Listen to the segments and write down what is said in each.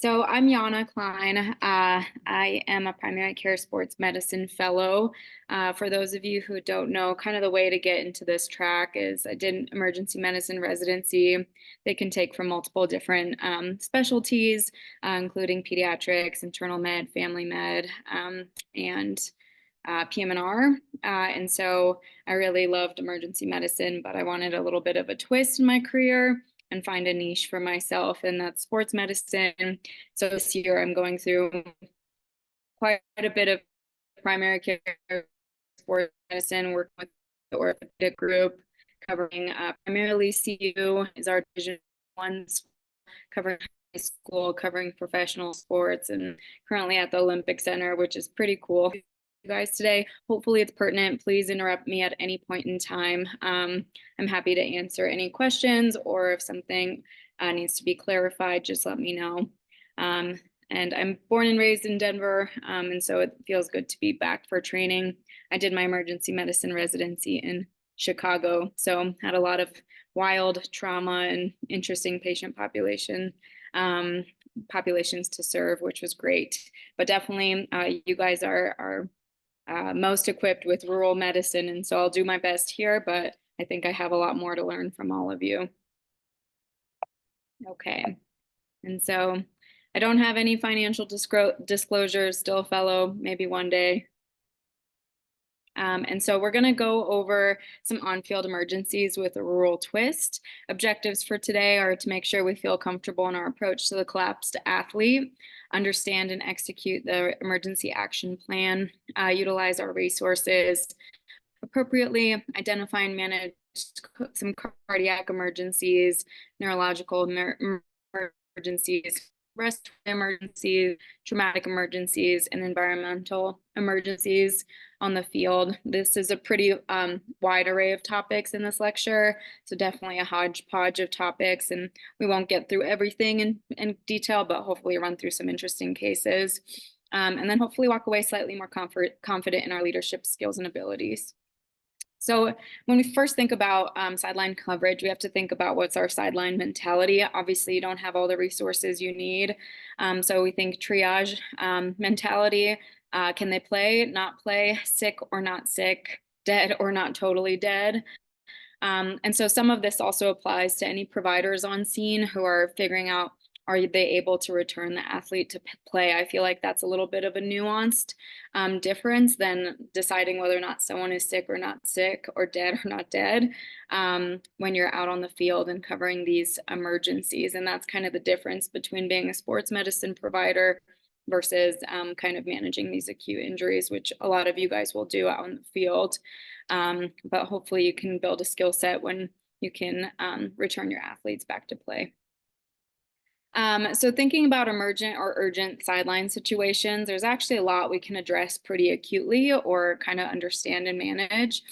So I'm Yana Klein. I am a primary care sports medicine fellow. For those of you who don't know, kind of the way to get into this track is I did an emergency medicine residency. They can take from multiple different specialties, including pediatrics, internal med, family med, and PM&R. And so I really loved emergency medicine, but I wanted a little bit of a twist in my career and find a niche for myself, and that's sports medicine. So this year I'm going through quite a bit of primary care sports medicine, working with the orthopedic group, covering primarily CU is our division one, covering high school, covering professional sports, and currently at the Olympic Center, which is pretty cool. You guys today. Hopefully it's pertinent. Please interrupt me at any point in time. I'm happy to answer any questions, or if something needs to be clarified, just let me know. And I'm born and raised in Denver, and so it feels good to be back for training. I did my emergency medicine residency in Chicago, so had a lot of wild trauma and interesting patient populations to serve, which was great. But definitely, you guys are most equipped with rural medicine, and so I'll do my best here, but I think I have a lot more to learn from all of you. Okay, and so I don't have any financial disclosures, still a fellow, maybe one day. And so we're going to go over some on-field emergencies with a rural twist. Objectives for today are to make sure we feel comfortable in our approach to the collapsed athlete, understand and execute the emergency action plan, utilize our resources appropriately, identify and manage some cardiac emergencies, neurological emergencies, respiratory emergencies, traumatic emergencies, and environmental emergencies on the field. This is a pretty wide array of topics in this lecture, so definitely a hodgepodge of topics, and we won't get through everything in detail, but hopefully run through some interesting cases, and then hopefully walk away slightly more confident in our leadership skills and abilities. So when we first think about sideline coverage, we have to think about what's our sideline mentality. Obviously, you don't have all the resources you need. So we think triage mentality. Can they play, not play, sick or not sick, dead or not totally dead? And so some of this also applies to any providers on scene who are figuring out, are they able to return the athlete to play? I feel like that's a little bit of a nuanced difference than deciding whether or not someone is sick or not sick, or dead or not dead, when you're out on the field and covering these emergencies. And that's kind of the difference between being a sports medicine provider versus kind of managing these acute injuries, which a lot of you guys will do out in the field. But hopefully you can build a skill set when you can return your athletes back to play. So thinking about emergent or urgent sideline situations, there's actually a lot we can address pretty acutely or kind of understand and manage.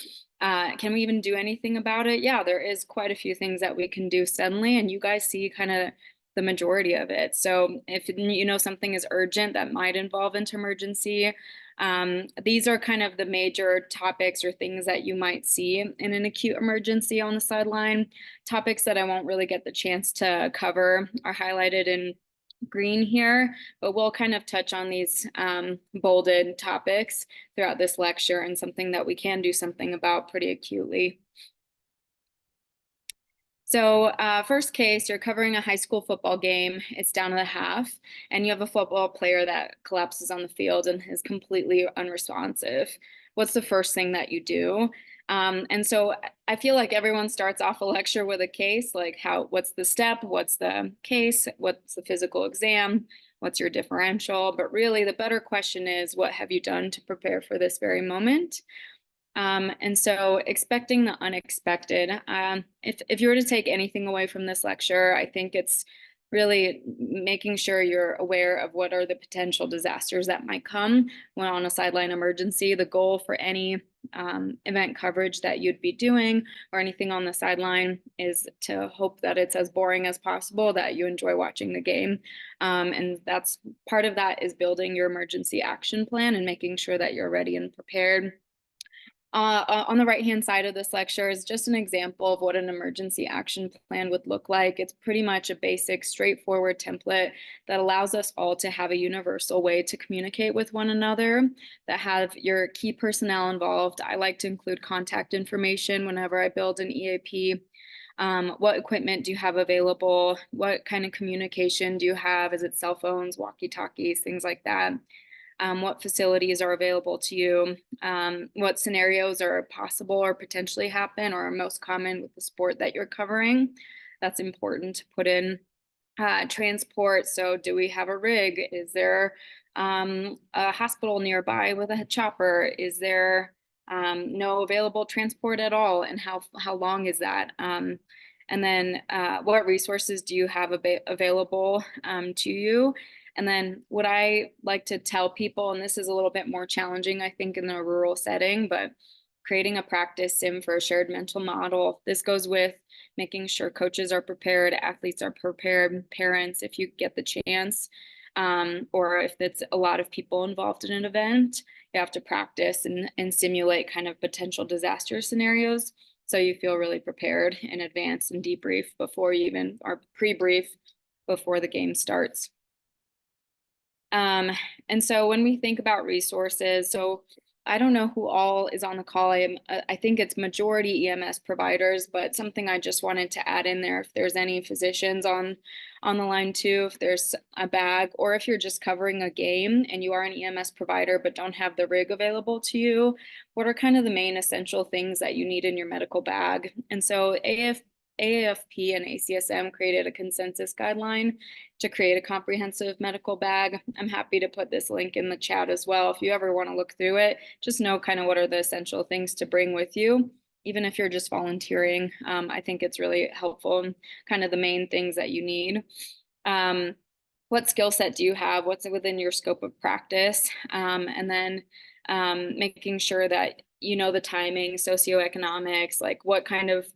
Can we even do anything about it? Yeah, there is quite a few things that we can do suddenly, and you guys see kind of the majority of it. So if you know something is urgent that might involve intermergency, these are kind of the major topics or things that you might see in an acute emergency on the sideline. Topics that I won't really get the chance to cover are highlighted in green here, but we'll kind of touch on these bolded topics throughout this lecture, and something that we can do something about pretty acutely. So first case, you're covering a high school football game. It's down to the half, and you have a football player that collapses on the field and is completely unresponsive. What's the first thing that you do? And so I feel like everyone starts off a lecture with a case, like what's the step, what's the case, what's the physical exam, what's your differential? But really the better question is, what have you done to prepare for this very moment? And so expecting the unexpected. If you were to take anything away from this lecture, I think it's really making sure you're aware of what are the potential disasters that might come when on a sideline emergency. The goal for any event coverage that you'd be doing or anything on the sideline is to hope that it's as boring as possible, that you enjoy watching the game. And that's part of that is building your emergency action plan and making sure that you're ready and prepared. On the right-hand side of this lecture is just an example of what an emergency action plan would look like. It's pretty much a basic, straightforward template that allows us all to have a universal way to communicate with one another, that have your key personnel involved. I like to include contact information whenever I build an EAP. What equipment do you have available? What kind of communication do you have? Is it cell phones, walkie-talkies, things like that? What facilities are available to you, what scenarios are possible or potentially happen or are most common with the sport that you're covering. That's important to put in. Transport, so do we have a rig? Is there a hospital nearby with a chopper? Is there no available transport at all? And how long is that? And then what resources do you have available to you? And then what I like to tell people, and this is a little bit more challenging, I think, in the rural setting, but creating a practice sim for a shared mental model. This goes with making sure coaches are prepared, athletes are prepared, parents, if you get the chance, or if it's a lot of people involved in an event, you have to practice and simulate kind of potential disaster scenarios. So you feel really prepared in advance and debrief before you even, or pre-brief before the game starts. And so when we think about resources, so I don't know who all is on the call. I think it's majority EMS providers, but something I just wanted to add in there, if there's any physicians on the line too, if there's a bag, or if you're just covering a game and you are an EMS provider but don't have the rig available to you, what are kind of the main essential things that you need in your medical bag? And so AAFP and ACSM created a consensus guideline to create a comprehensive medical bag. I'm happy to put this link in the chat as well. If you ever want to look through it, just know kind of what are the essential things to bring with you, even if you're just volunteering. I think it's really helpful and kind of the main things that you need. What skill set do you have? What's within your scope of practice? And then making sure that you know the timing, socioeconomics, like what kind of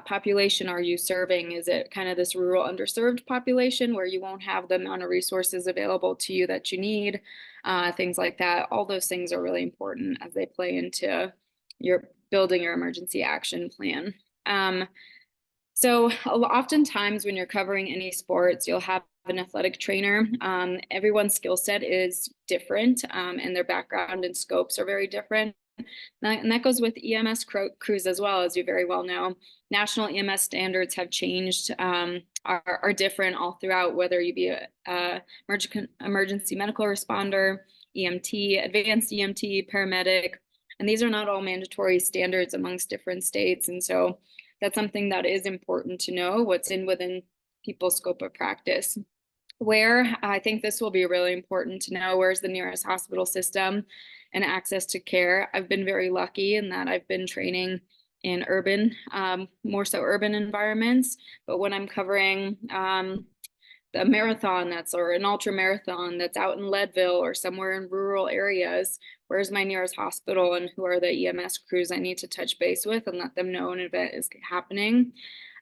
population are you serving? Is it kind of this rural underserved population where you won't have the amount of resources available to you that you need? Things like that. All those things are really important as they play into your building your emergency action plan. So oftentimes when you're covering any sports, you'll have an athletic trainer. Everyone's skill set is different and their background and scopes are very different. And that goes with EMS crews as well, as you very well know. National EMS standards have changed, are different all throughout, whether you be a emergency medical responder, EMT, advanced EMT, paramedic, and these are not all mandatory standards amongst different states. And so that's something that is important to know, what's within people's scope of practice. Where I think this will be really important to know, where's the nearest hospital system and access to care. I've been very lucky in that I've been training in urban, more so urban environments, but when I'm covering the marathon or an ultra marathon that's out in Leadville or somewhere in rural areas, where's my nearest hospital and who are the EMS crews I need to touch base with and let them know an event is happening.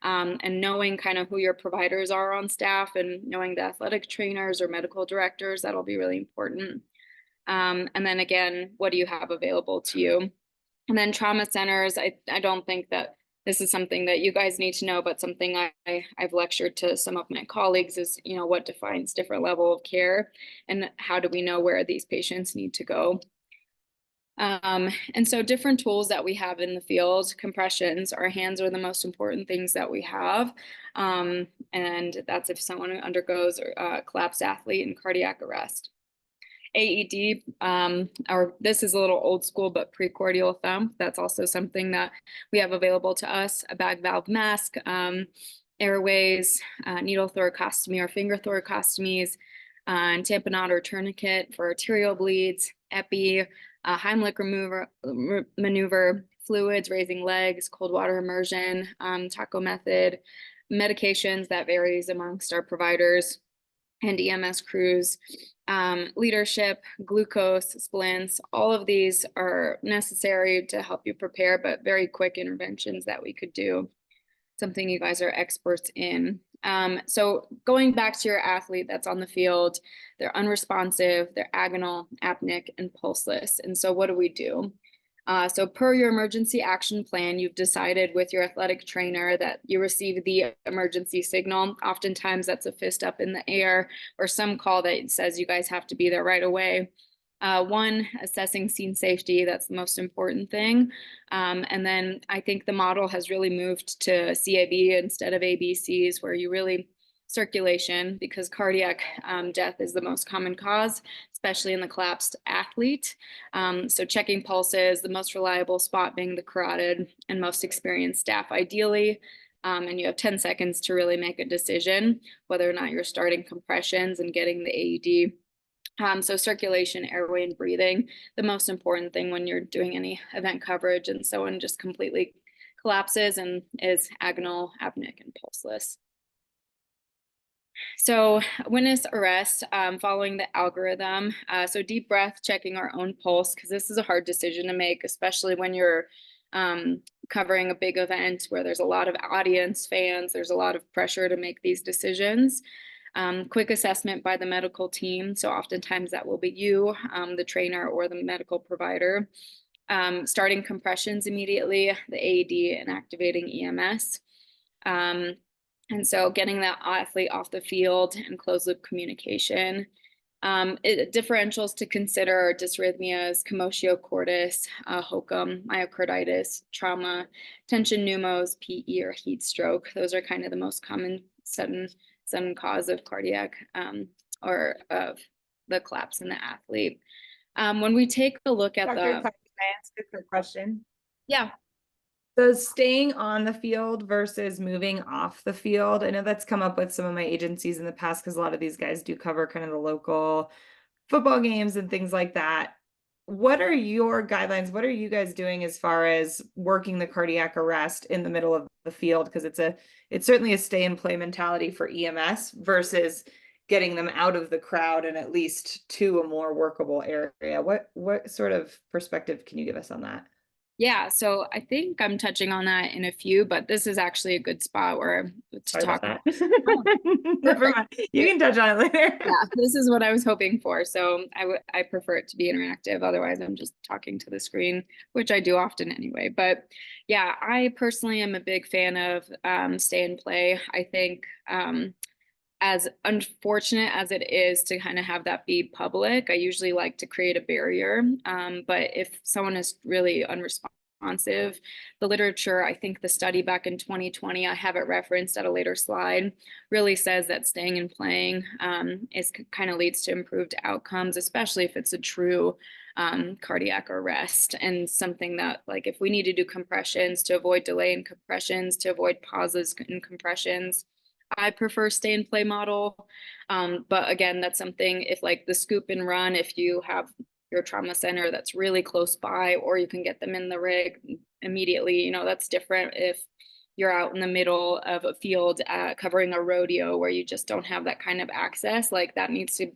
And knowing kind of who your providers are on staff and knowing the athletic trainers or medical directors, that'll be really important. And then again, what do you have available to you? And then trauma centers, I don't think that this is something that you guys need to know, but something I've lectured to some of my colleagues is, what defines different level of care and how do we know where these patients need to go? And so different tools that we have in the field, compressions, our hands are the most important things that we have. And that's if someone undergoes a collapsed athlete and cardiac arrest. AED, or this is a little old school, but precordial thump. That's also something that we have available to us, a bag valve mask, airways, needle thoracostomy or finger thoracostomies, and tamponade or tourniquet for arterial bleeds, epi, Heimlich maneuver, fluids, raising legs, cold water immersion, taco method, medications that varies amongst our providers and EMS crews, leadership, glucose, splints, all of these are necessary to help you prepare, but very quick interventions that we could do, something you guys are experts in. So going back to your athlete that's on the field, they're unresponsive, they're agonal, apneic, and pulseless. And so what do we do? So per your emergency action plan, you've decided with your athletic trainer that you receive the emergency signal. Oftentimes that's a fist up in the air or some call that says you guys have to be there right away. One, assessing scene safety, that's the most important thing. And then I think the model has really moved to CAB instead of ABCs, where you really circulation, because cardiac death is the most common cause, especially in the collapsed athlete. So checking pulses, the most reliable spot being the carotid, and most experienced staff ideally. And you have 10 seconds to really make a decision whether or not you're starting compressions and getting the AED. So circulation, airway, and breathing, the most important thing when you're doing any event coverage and someone just completely collapses and is agonal, apneic, and pulseless. So witness arrest, following the algorithm. So deep breath, checking our own pulse, because this is a hard decision to make, especially when you're covering a big event where there's a lot of audience, fans, there's a lot of pressure to make these decisions. Quick assessment by the medical team. So oftentimes that will be you, the trainer, or the medical provider. Starting compressions immediately, the AED, and activating EMS. And so getting that athlete off the field and closed loop communication. Differentials to consider are dysrhythmias, commotio cordis, HOCM, myocarditis, trauma, tension pneumos, PE, or heat stroke. Those are kind of the most common sudden cause of cardiac or of the collapse in the athlete. When we take a look at Dr. Klein, can I ask a quick question? Yeah. So staying on the field versus moving off the field, I know that's come up with some of my agencies in the past because a lot of these guys do cover kind of the local football games and things like that. What are your guidelines? What are you guys doing as far as working the cardiac arrest in the middle of the field? Because it's certainly a stay and play mentality for EMS versus getting them out of the crowd and at least to a more workable area. What sort of perspective can you give us on that? Yeah, so I think I'm touching on that in a few, but this is actually a good spot where to Sorry talk about about. that. Oh, Never perfect. mind. You can touch on it later. Yeah, this is what I was hoping for. So I prefer it to be interactive. Otherwise, I'm just talking to the screen, which I do often anyway. But yeah, I personally am a big fan of stay and play. I think as unfortunate as it is to kind of have that be public, I usually like to create a barrier. But if someone is really unresponsive, the literature, I think the study back in 2020, I have it referenced at a later slide, really says that staying and playing is kind of leads to improved outcomes, especially if it's a true cardiac arrest, and something that, like, if we need to do compressions to avoid delay in compressions, to avoid pauses in compressions, I prefer stay and play model. But again, that's something, if like the scoop and run, if you have your trauma center that's really close by, or you can get them in the rig immediately, you know, that's different if you're out in the middle of a field covering a rodeo where you just don't have that kind of access. Like that needs to,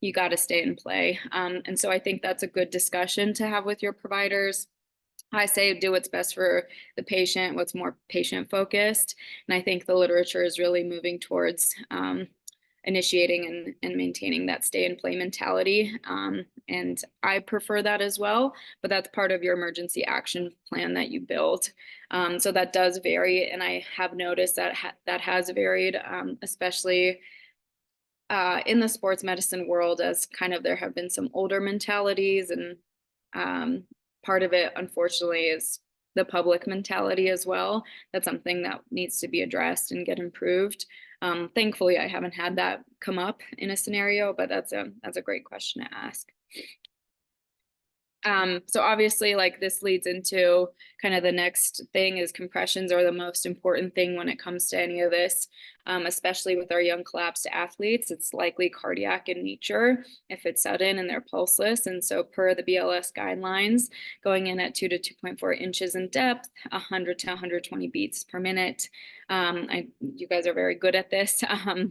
you got to stay and play. And so I think that's a good discussion to have with your providers. I say do what's best for the patient, what's more patient focused. And I think the literature is really moving towards initiating and maintaining that stay and play mentality. And I prefer that as well, but that's part of your emergency action plan that you build. So that does vary. And I have noticed that that has varied, especially in the sports medicine world, as kind of there have been some older mentalities, and part of it, unfortunately, is the public mentality as well. That's something that needs to be addressed and get improved. Thankfully, I haven't had that come up in a scenario, but that's a great question to ask. So obviously, like, this leads into kind of the next thing is compressions are the most important thing when it comes to any of this, especially with our young collapsed athletes. It's likely cardiac in nature if it's sudden and they're pulseless. And so per the BLS guidelines, going in at 2 to 2.4 inches in depth, 100 to 120 beats per minute. You guys are very good at this,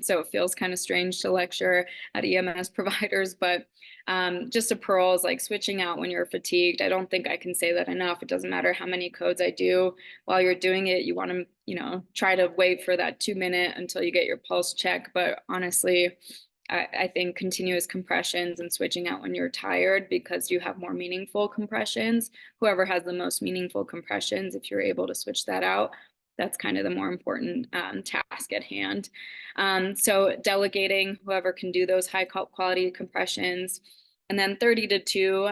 so it feels kind of strange to lecture at EMS providers, but just a pearl is like switching out when you're fatigued. I don't think I can say that enough. It doesn't matter how many codes I do. While you're doing it, you want to, you know, try to wait for that 2 minute until you get your pulse check. But honestly, I think continuous compressions and switching out when you're tired because you have more meaningful compressions. Whoever has the most meaningful compressions, if you're able to switch that out, that's kind of the more important task at hand. So delegating whoever can do those high quality compressions. And then 30 to 2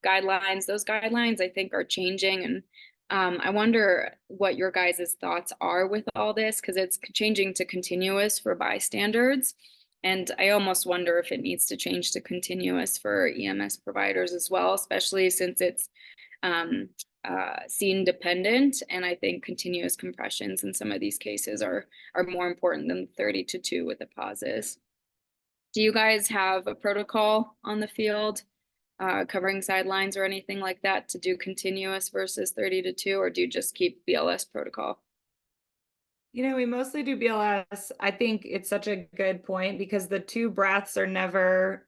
guidelines. Those guidelines I think are changing, and I wonder what your guys' thoughts are with all this, because it's changing to continuous for bystanders. And I almost wonder if it needs to change to continuous for EMS providers as well, especially since it's scene dependent. And I think continuous compressions in some of these cases are more important than 30 to 2 with the pauses. Do you guys have a protocol on the field covering sidelines or anything like that to do continuous versus 30 to 2, or do you just keep BLS protocol? You know, we mostly do BLS. I think it's such a good point because the 2 breaths are never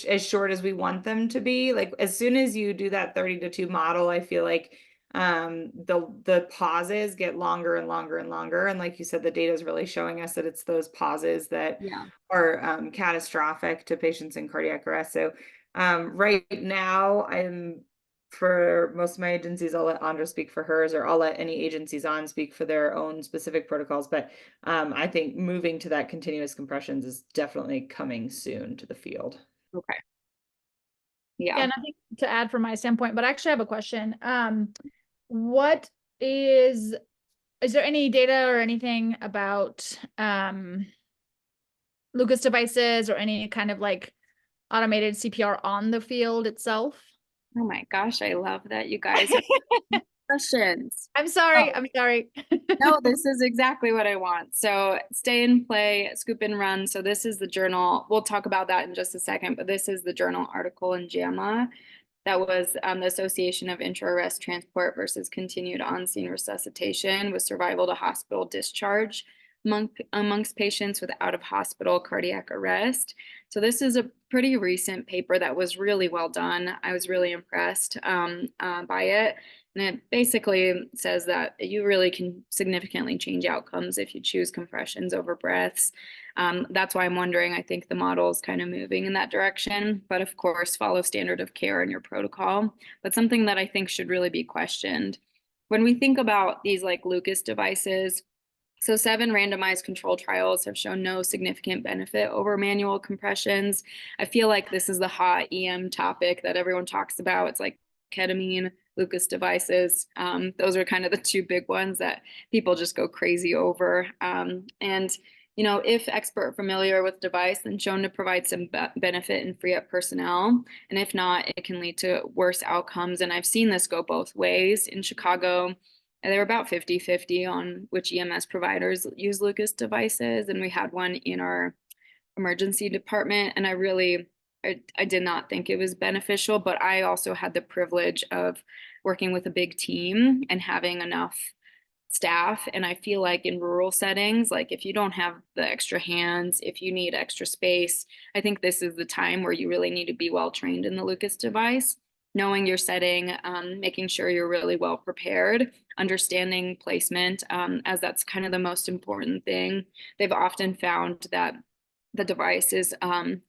as short as we want them to be. Like as soon as you do that 30 to 2 model, I feel like the pauses get longer and longer and longer. And like you said, the data is really showing us that it's those pauses that are catastrophic to patients in cardiac arrest. So right now, for most of my agencies, I'll let Andra speak for hers, or I'll let any agencies on speak for their own specific protocols. But I think moving to that continuous compressions is definitely coming soon to the field. Okay. Yeah. And I think to add from my standpoint, but I actually have a question. What is there any data or anything about Lucas devices or any kind of like automated CPR on the field itself? Oh my gosh, I love that you guys have questions. I'm sorry. Oh. I'm sorry. No, this is exactly what I want. So stay and play, scoop and run. So this is the journal. We'll talk about that in just a second, but this is the journal article in JAMA that was the Association of Intra-Arrest Transport versus Continued On-Scene Resuscitation with Survival to Hospital Discharge amongst patients with out-of-hospital cardiac arrest. So this is a pretty recent paper that was really well done. I was really impressed by it. And it basically says that you really can significantly change outcomes if you choose compressions over breaths. That's why I'm wondering, I think the model is kind of moving in that direction, but of course, follow standard of care in your protocol. But something that I think should really be questioned. When we think about these like Lucas devices, so 7 randomized control trials have shown no significant benefit over manual compressions. I feel like this is the hot EM topic that everyone talks about. It's like ketamine, Lucas devices. Those are kind of the 2 big ones that people just go crazy over. And you know, if expert familiar with device, then shown to provide some benefit and free up personnel. And if not, it can lead to worse outcomes. And I've seen this go both ways. In Chicago, they were about 50-50 on which EMS providers use Lucas devices. And we had one in our emergency department. And I did not think it was beneficial, but I also had the privilege of working with a big team and having enough staff. And I feel like in rural settings, like if you don't have the extra hands, if you need extra space, I think this is the time where you really need to be well trained in the Lucas device, knowing your setting, making sure you're really well prepared, understanding placement, as that's kind of the most important thing. They've often found that the device is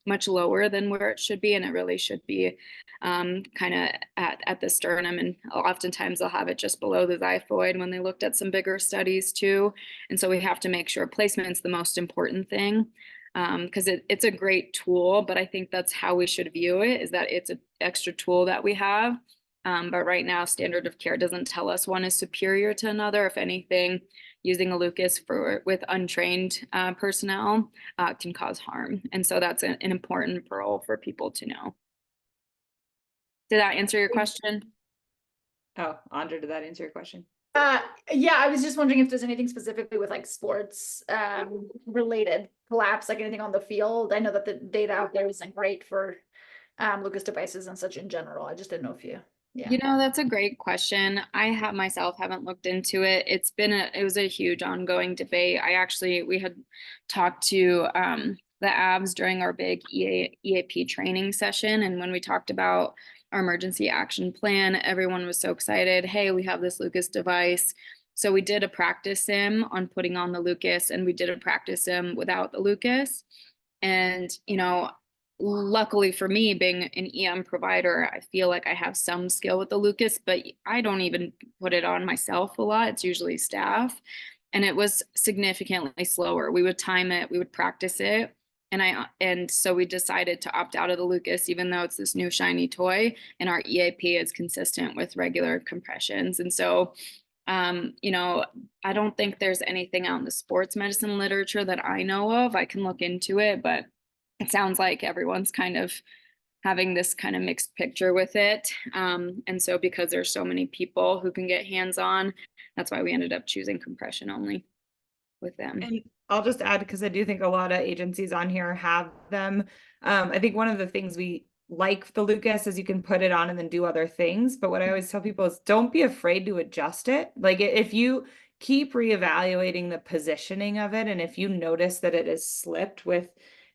much lower than where it should be, and it really should be kind of at the sternum, and oftentimes they'll have it just below the xiphoid when they looked at some bigger studies too. And so we have to make sure placement's the most important thing, because it's a great tool, but I think that's how we should view it, is that it's an extra tool that we have. But right now, standard of care doesn't tell us one is superior to another. If anything, using a Lucas with untrained personnel can cause harm. And so that's an important pearl for people to know. Did that answer your question? Oh, Andra, did that answer your question? Yeah, I was just wondering if there's anything specifically with like sports related collapse, like anything on the field. I know that the data out there isn't great for Lucas devices and such in general. I just didn't know if you. Yeah. You know, that's a great question. I haven't looked into it. It was a huge ongoing debate. We had talked to the ABS during our big EAP training session. And when we talked about our emergency action plan, everyone was so excited. Hey, we have this Lucas device. So we did a practice sim on putting on the Lucas, and we did a practice sim without the Lucas. And, luckily for me, being an EM provider, I feel like I have some skill with the Lucas, but I don't even put it on myself a lot. It's usually staff. And it was significantly slower. We would time it, we would practice it. And so we decided to opt out of the Lucas, even though it's this new shiny toy, and our EAP is consistent with regular compressions. And so I don't think there's anything out in the sports medicine literature that I know of. I can look into it, but it sounds like everyone's kind of having this kind of mixed picture with it. And so because there's so many people who can get hands-on, that's why we ended up choosing compression only with them. And I'll just add, because I do think a lot of agencies on here have them. I think one of the things we like the Lucas is you can put it on and then do other things. But what I always tell people is don't be afraid to adjust it. Like if you keep reevaluating the positioning of it, and if you notice that it has slipped with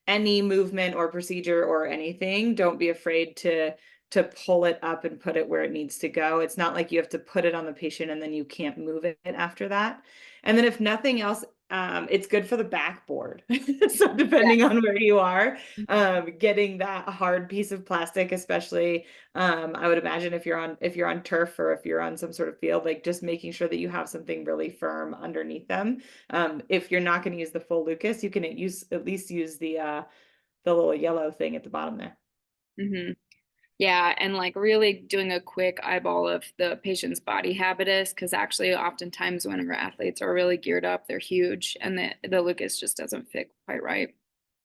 any movement or procedure or anything, don't be afraid to pull it up and put it where it needs to go. It's not like you have to put it on the patient and then you can't move it after that. And then if nothing else, it's good for the backboard. So depending on where you are, getting that hard piece of plastic, especially, I would imagine if you're on turf or if you're on some sort of field, like just making sure that you have something really firm underneath them. If you're not going to use the full Lucas, you can at least use the little yellow thing at the bottom there. Mm-hmm. Yeah, and like really doing a quick eyeball of the patient's body habitus, because actually oftentimes when our athletes are really geared up, they're huge, and the Lucas just doesn't fit quite right.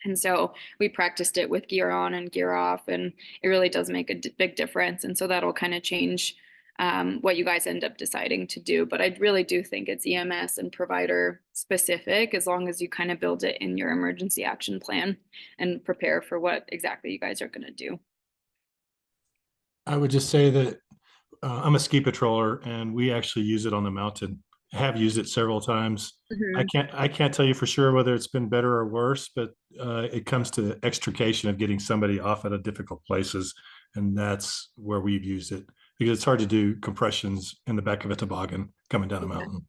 And so we practiced it with gear on and gear off, and it really does make a big difference. And so that'll kind of change what you guys end up deciding to do. But I really do think it's EMS and provider specific, as long as you kind of build it in your emergency action plan and prepare for what exactly you guys are going to do. I would just say that I'm a ski patroller, and we actually use it on the mountain. Have used it several times. Mm-hmm. I can't tell you for sure whether it's been better or worse, but it comes to the extrication of getting somebody off at a difficult places, and that's where we've used it, because it's hard to do compressions in the back of a toboggan coming down a mountain.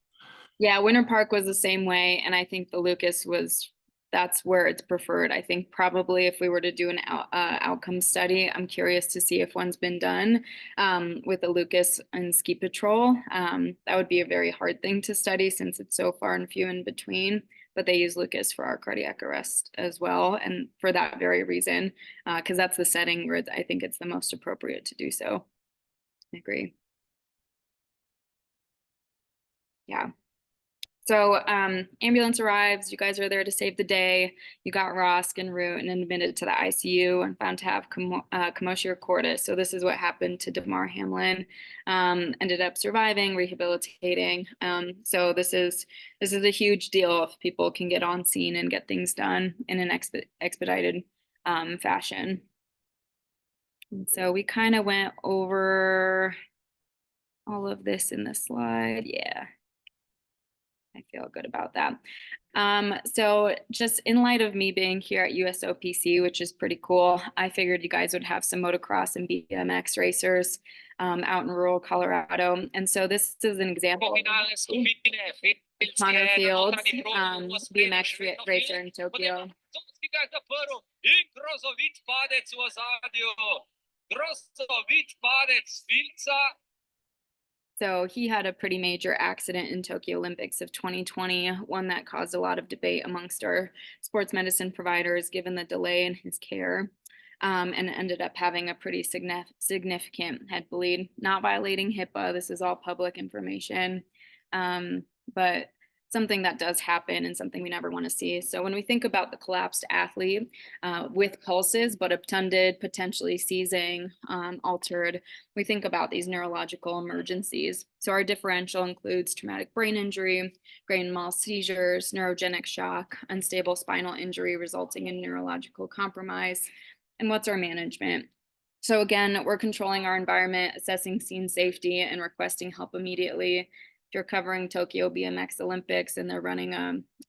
Yeah, Winter Park was the same way, and I think the Lucas that's where it's preferred. I think probably if we were to do an outcome study, I'm curious to see if one's been done with the Lucas and ski patrol. That would be a very hard thing to study since it's so far and few in between. But they use Lucas for our cardiac arrest as well, and for that very reason, because that's the setting where I think it's the most appropriate to do so. I agree. Yeah. So ambulance arrives, you guys are there to save the day. You got Rosk en route and admitted to the ICU and found to have commotio cordis. So this is what happened to Damar Hamlin. Ended up surviving, rehabilitating. So this is a huge deal if people can get on scene and get things done in an expedited fashion. And so we kind of went over all of this in the slide. Yeah. I feel good about that. So just in light of me being here at USOPC, which is pretty cool, I figured you guys would have some motocross and BMX racers out in rural Colorado. And so this is an example of Connor Fields, BMX racer in Tokyo. So he had a pretty major accident in Tokyo Olympics of 2020, one that caused a lot of debate amongst our sports medicine providers, given the delay in his care, and ended up having a pretty significant head bleed, not violating HIPAA. This is all public information, but something that does happen and something we never want to see. So when we think about the collapsed athlete with pulses, but obtunded, potentially seizing, altered, we think about these neurological emergencies. So our differential includes traumatic brain injury, grand mal seizures, neurogenic shock, unstable spinal injury resulting in neurological compromise. And what's our management? So again, we're controlling our environment, assessing scene safety, and requesting help immediately. If you're covering Tokyo BMX Olympics and they're running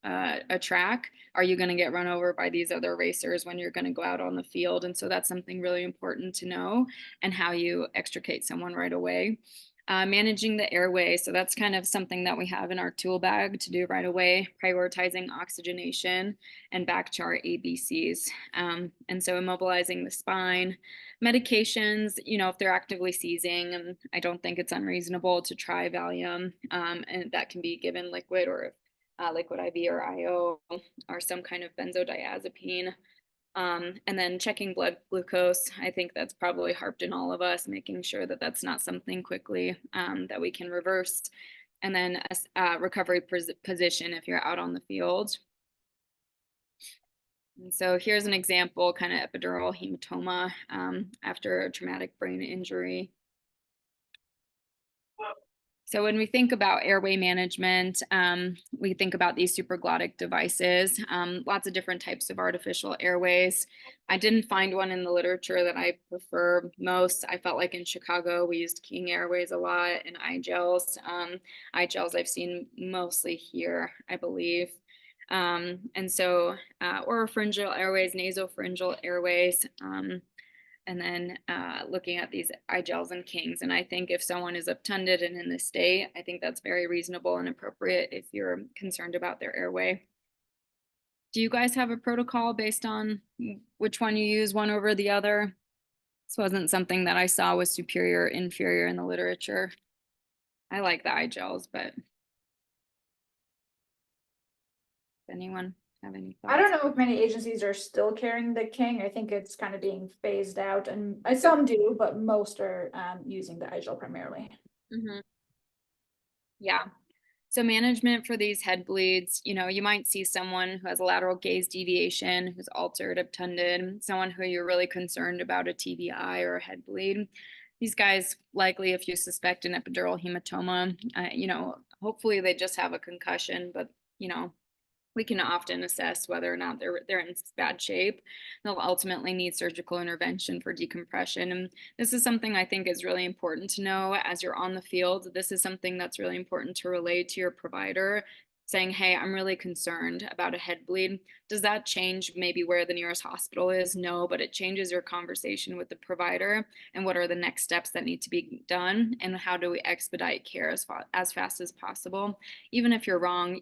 a track, are you going to get run over by these other racers when you're going to go out on the field? And so that's something really important to know, and how you extricate someone right away. Managing the airway. So that's kind of something that we have in our tool bag to do right away, prioritizing oxygenation and back to our ABCs. And so immobilizing the spine, medications, if they're actively seizing, and I don't think it's unreasonable to try Valium, and that can be given liquid or liquid IV or IO or some kind of benzodiazepine. And then checking blood glucose. I think that's probably harped in all of us, making sure that that's not something quickly that we can reverse. And then a recovery position if you're out on the field. And so here's an example, kind of epidural hematoma after a traumatic brain injury. So when we think about airway management, we think about these supraglottic devices, lots of different types of artificial airways. I didn't find one in the literature that I prefer most. I felt like in Chicago, we used King Airways a lot and iGels. iGels I've seen mostly here, I believe. And so oropharyngeal airways, nasopharyngeal airways, and then looking at these iGels and Kings. And I think if someone is obtunded and in this state, I think that's very reasonable and appropriate if you're concerned about their airway. Do you guys have a protocol based on which one you use, one over the other? This wasn't something that I saw was superior or inferior in the literature. I like the iGels, but anyone have any thoughts? I don't know if many agencies are still carrying the King. I think it's kind of being phased out, and some do, but most are using the iGel primarily. Mm-hmm. Yeah. So management for these head bleeds, you might see someone who has a lateral gaze deviation, who's altered, obtunded, someone who you're really concerned about a TBI or a head bleed. These guys, likely if you suspect an epidural hematoma, hopefully they just have a concussion, but, we can often assess whether or not they're in bad shape. They'll ultimately need surgical intervention for decompression. And this is something I think is really important to know as you're on the field. This is something that's really important to relay to your provider, saying, hey, I'm really concerned about a head bleed. Does that change maybe where the nearest hospital is? No, but it changes your conversation with the provider and what are the next steps that need to be done and how do we expedite care as fast as possible. Even if you're wrong,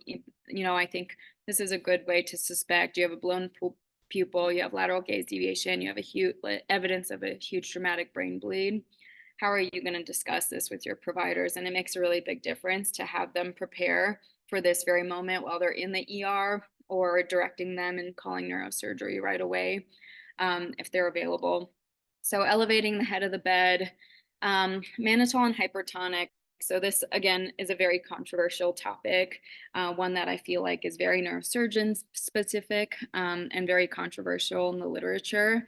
I think this is a good way to suspect you have a blown pupil, you have lateral gaze deviation, you have evidence of a huge traumatic brain bleed. How are you going to discuss this with your providers? And it makes a really big difference to have them prepare for this very moment while they're in the ER or directing them and calling neurosurgery right away if they're available. So elevating the head of the bed, mannitol and hypertonic. So this, again, is a very controversial topic, one that I feel like is very neurosurgeon specific and very controversial in the literature.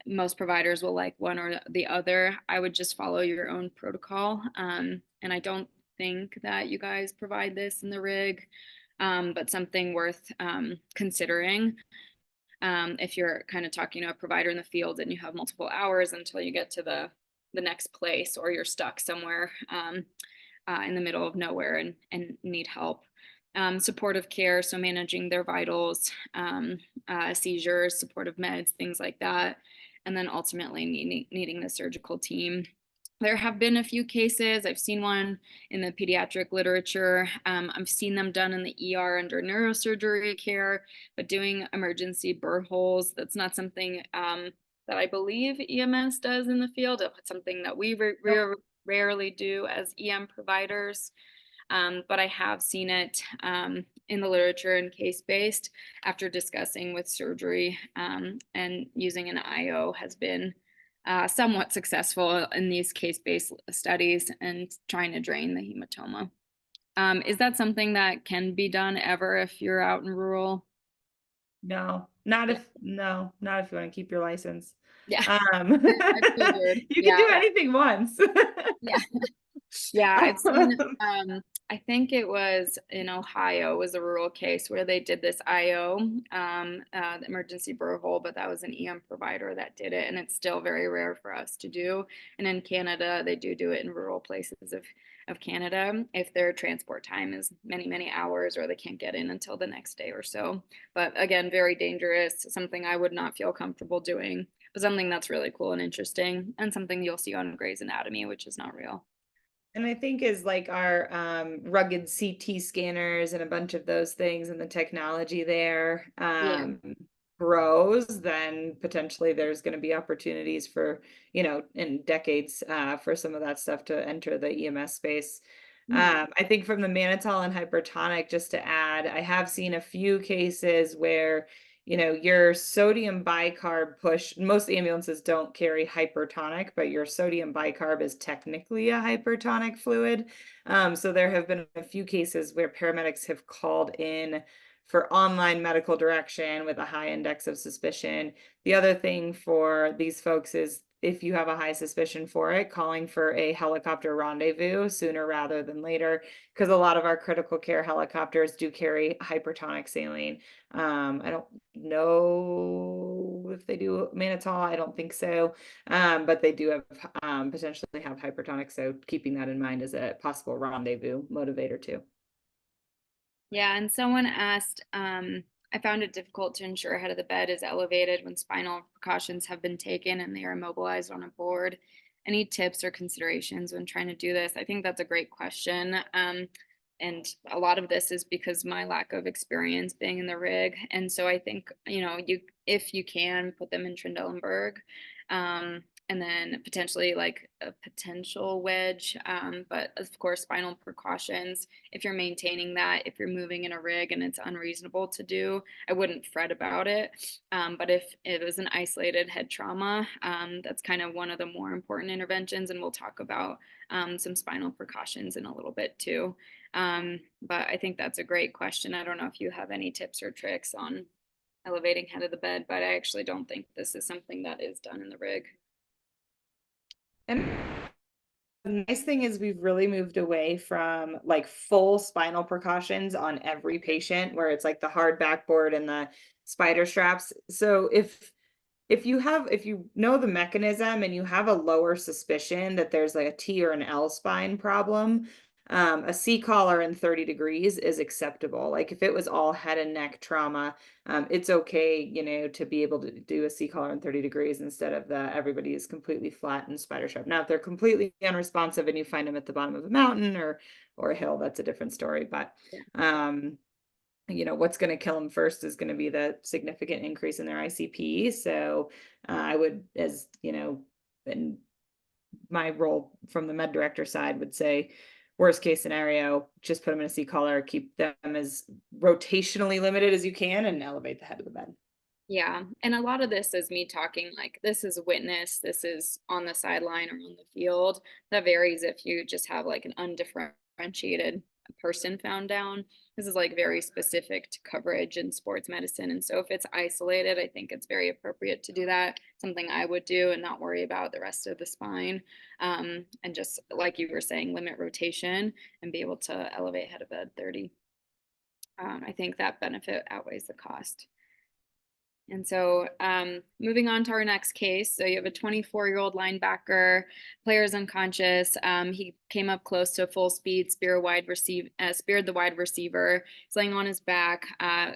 Most providers will like one or the other. I would just follow your own protocol. And I don't think that you guys provide this in the rig, but something worth considering. If you're kind of talking to a provider in the field and you have multiple hours until you get to the next place or you're stuck somewhere in the middle of nowhere and need help. Supportive care, so managing their vitals, seizures, supportive meds, things like that. And then ultimately needing the surgical team. There have been a few cases. I've seen one in the pediatric literature. I've seen them done in the ER under neurosurgery care, but doing emergency burr holes, that's not something that I believe EMS does in the field. It's something that we rarely do as EM providers. But I have seen it in the literature and case-based after discussing with surgery, and using an IO has been somewhat successful in these case-based studies and trying to drain the hematoma. Is that something that can be done ever if you're out in rural? No, not if you want to keep your license. Yeah. You can do anything once. Yeah. Yeah, I've seen, I think it was in Ohio was a rural case where they did this IO, the emergency burr hole, but that was an EM provider that did it. And it's still very rare for us to do. And in Canada, they do it in rural places of Canada if their transport time is many, many hours or they can't get in until the next day or so. But again, very dangerous, something I would not feel comfortable doing, but something that's really cool and interesting and something you'll see on Grey's Anatomy, which is not real. And I think as like our rugged CT scanners and a bunch of those things and the technology there Yeah. grows, then potentially there's going to be opportunities for, in decades for some of that stuff to enter the EMS space. I think from the mannitol and hypertonic, just to add, I have seen a few cases where your sodium bicarb push, most ambulances don't carry hypertonic, but your sodium bicarb is technically a hypertonic fluid. So there have been a few cases where paramedics have called in for online medical direction with a high index of suspicion. The other thing for these folks is if you have a high suspicion for it, calling for a helicopter rendezvous sooner rather than later, because a lot of our critical care helicopters do carry hypertonic saline. I don't know if they do mannitol. I don't think so. But they do have potentially have hypertonic. So keeping that in mind as a possible rendezvous motivator too. Yeah, and someone asked, I found it difficult to ensure head of the bed is elevated when spinal precautions have been taken and they are immobilized on a board. Any tips or considerations when trying to do this? I think that's a great question. And a lot of this is because my lack of experience being in the rig. And so I think, if you can put them in Trendelenburg, and then potentially like a potential wedge. But of course, spinal precautions, if you're maintaining that, if you're moving in a rig and it's unreasonable to do, I wouldn't fret about it. But if it was an isolated head trauma, that's kind of one of the more important interventions. And we'll talk about some spinal precautions in a little bit too. But I think that's a great question. I don't know if you have any tips or tricks on elevating head of the bed, but I actually don't think this is something that is done in the rig. And the nice thing is we've really moved away from like full spinal precautions on every patient where it's like the hard backboard and the spider straps. So if you know the mechanism and you have a lower suspicion that there's like a T or an L spine problem, a C collar in 30 degrees is acceptable. Like if it was all head and neck trauma, it's okay, to be able to do a C collar in 30 degrees instead of everybody is completely flat and spider sharp. Now, if they're completely unresponsive and you find them at the bottom of a mountain or a hill, that's a different story. But what's going to kill them first is going to be the significant increase in their ICP. So I would, as in my role from the med director side, would say worst case scenario, just put them in a C collar, keep them as rotationally limited as you can, and elevate the head of the bed. Yeah. And a lot of this is me talking like this is a witness, this is on the sideline or on the field. That varies if you just have like an undifferentiated person found down. This is like very specific to coverage in sports medicine. And so if it's isolated, I think it's very appropriate to do that. Something I would do and not worry about the rest of the spine. And just like you were saying, limit rotation and be able to elevate head of bed 30. I think that benefit outweighs the cost. And so moving on to our next case. So you have a 24-year-old linebacker, player's unconscious. He came up close to full speed, speared the wide receiver. He's laying on his back,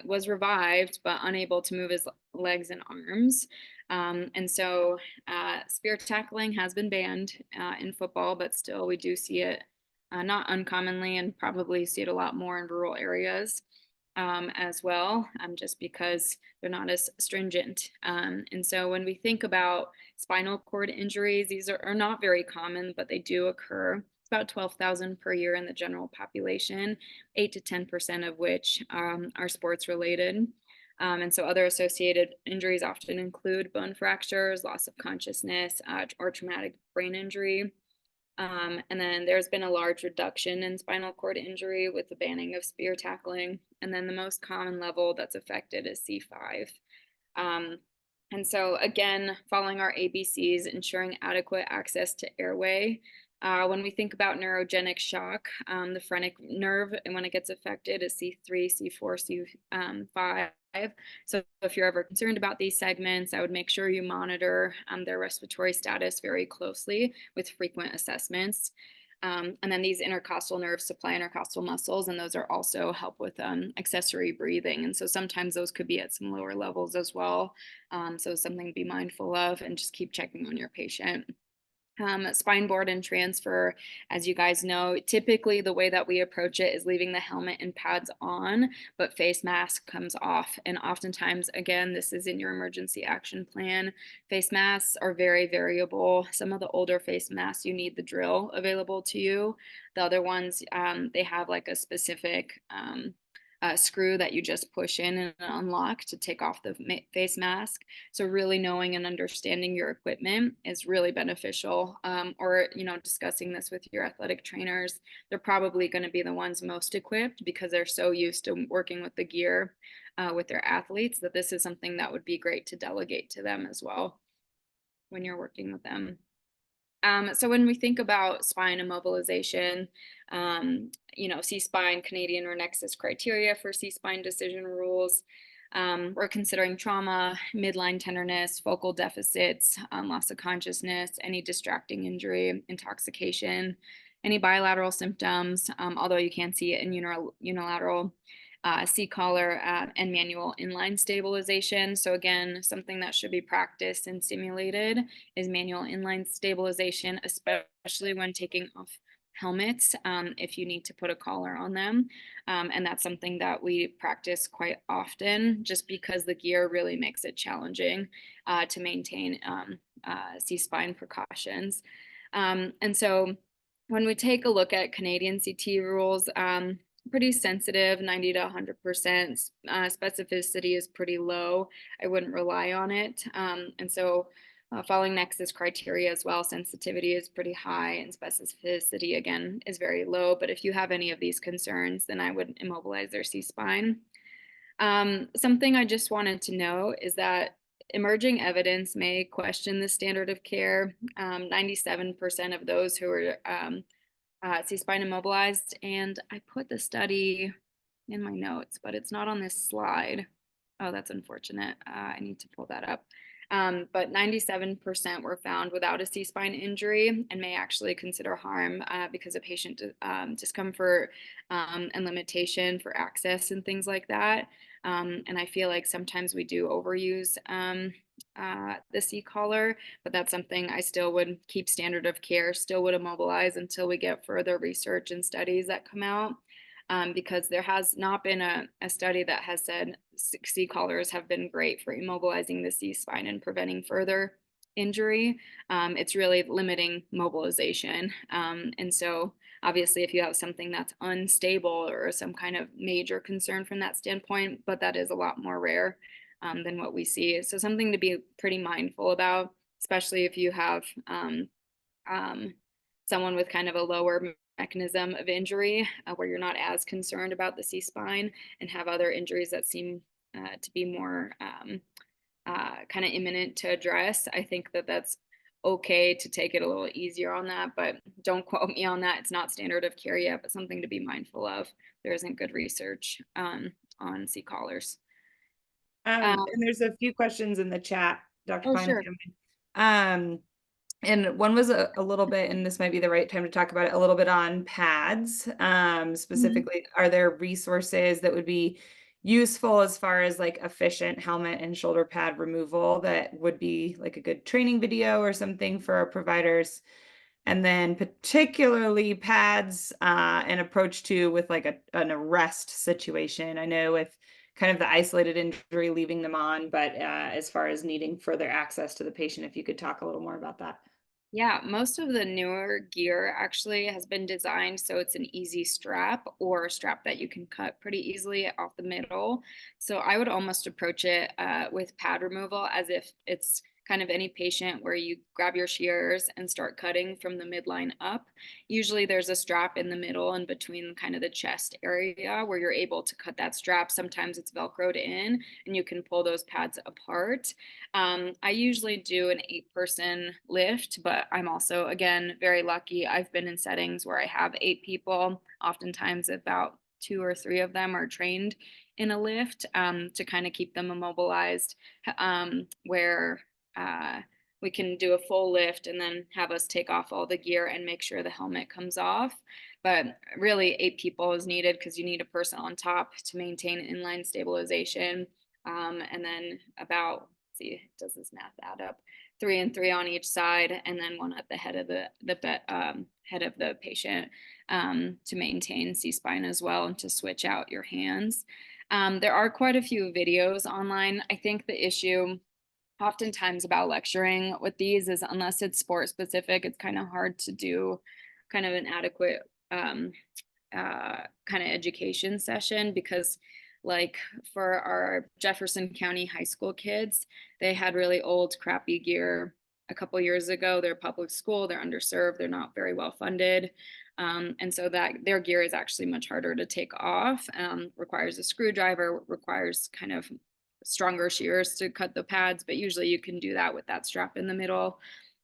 was revived, but unable to move his legs and arms. And so spear tackling has been banned in football, but still we do see it not uncommonly and probably see it a lot more in rural areas. As well, just because they're not as stringent. And so when we think about spinal cord injuries, these are not very common, but they do occur. It's about 12,000 per year in the general population, 8 to 10% of which are sports related. And so other associated injuries often include bone fractures, loss of consciousness, or traumatic brain injury. And then there's been a large reduction in spinal cord injury with the banning of spear tackling. And then the most common level that's affected is C5. And so again, following our ABCs, ensuring adequate access to airway. When we think about neurogenic shock, the phrenic nerve, and when it gets affected, is C3, C4, C5. So if you're ever concerned about these segments, I would make sure you monitor their respiratory status very closely with frequent assessments. And then these intercostal nerves supply intercostal muscles, and those are also help with accessory breathing. And so sometimes those could be at some lower levels as well. So something to be mindful of, and just keep checking on your patient. Spine board and transfer, as you guys know, typically the way that we approach it is leaving the helmet and pads on, but face mask comes off. And oftentimes, again, this is in your emergency action plan. Face masks are very variable. Some of the older face masks, you need the drill available to you. The other ones, they have like a specific screw that you just push in and unlock to take off the face mask. So really knowing and understanding your equipment is really beneficial. Or, discussing this with your athletic trainers, they're probably going to be the ones most equipped because they're so used to working with the gear with their athletes that this is something that would be great to delegate to them as well when you're working with them. So when we think about spine immobilization, C-spine, Canadian or Nexus criteria for C-spine decision rules, we're considering trauma, midline tenderness, focal deficits, loss of consciousness, any distracting injury, intoxication, any bilateral symptoms, although you can see it in unilateral C-collar and manual inline stabilization. So again, something that should be practiced and simulated is manual inline stabilization, especially when taking off helmets if you need to put a collar on them. And that's something that we practice quite often just because the gear really makes it challenging to maintain C-spine precautions. And so when we take a look at Canadian CT rules, pretty sensitive, 90 to 100%. Specificity is pretty low. I wouldn't rely on it. And so following Nexus criteria as well, sensitivity is pretty high and specificity, again, is very low. But if you have any of these concerns, then I would immobilize their C-spine. Something I just wanted to know is that emerging evidence may question the standard of care. 97% of those who are C-spine immobilized, and I put the study in my notes, but it's not on this slide. Oh, that's unfortunate. I need to pull that up. But 97% were found without a C-spine injury and may actually consider harm because of patient discomfort and limitation for access and things like that. And I feel like sometimes we do overuse the C-collar, but that's something I still would keep standard of care, still would immobilize until we get further research and studies that come out. Because there has not been a study that has said C-collars have been great for immobilizing the C-spine and preventing further injury. It's really limiting mobilization. And so obviously if you have something that's unstable or some kind of major concern from that standpoint, but that is a lot more rare than what we see. So something to be pretty mindful about, especially if you have someone with kind of a lower mechanism of injury where you're not as concerned about the C-spine and have other injuries that seem to be more kind of imminent to address. I think that that's okay to take it a little easier on that, but don't quote me on that. It's not standard of care yet, but something to be mindful of. There isn't good research on C-collars. And there's a few questions in the chat, Dr. Klein. Sure. And one was a little bit, and this might be the right time to talk about it, a little bit on pads. Specifically, are there resources that would be useful as far as like efficient helmet and shoulder pad removal that would be like a good training video or something for our providers? And then particularly pads and approach to with like an arrest situation. I know with kind of the isolated injury, leaving them on, but as far as needing further access to the patient, if you could talk a little more about that. Yeah, most of the newer gear actually has been designed so it's an easy strap or a strap that you can cut pretty easily off the middle. So I would almost approach it with pad removal as if it's kind of any patient where you grab your shears and start cutting from the midline up. Usually there's a strap in the middle and between kind of the chest area where you're able to cut that strap. Sometimes it's Velcroed in and you can pull those pads apart. I usually do an 8-person lift, but I'm also, again, very lucky. I've been in settings where I have 8 people. Oftentimes about 2 or 3 of them are trained in a lift to kind of keep them immobilized where we can do a full lift and then have us take off all the gear and make sure the helmet comes off. But really 8 people is needed because you need a person on top to maintain inline stabilization. And then about see, does this math add up? 3 and 3 on each side, and then one at the head of the head of the patient to maintain C-spine as well, and to switch out your hands. There are quite a few videos online. I think the issue oftentimes about lecturing with these is, unless it's sport specific, it's kind of hard to do kind of an adequate kind of education session, because like for our Jefferson County high school kids, they had really old crappy gear a couple years ago. They're public school, they're underserved, they're not very well funded. And so that their gear is actually much harder to take off, requires a screwdriver, requires kind of stronger shears to cut the pads, but usually you can do that with that strap in the middle.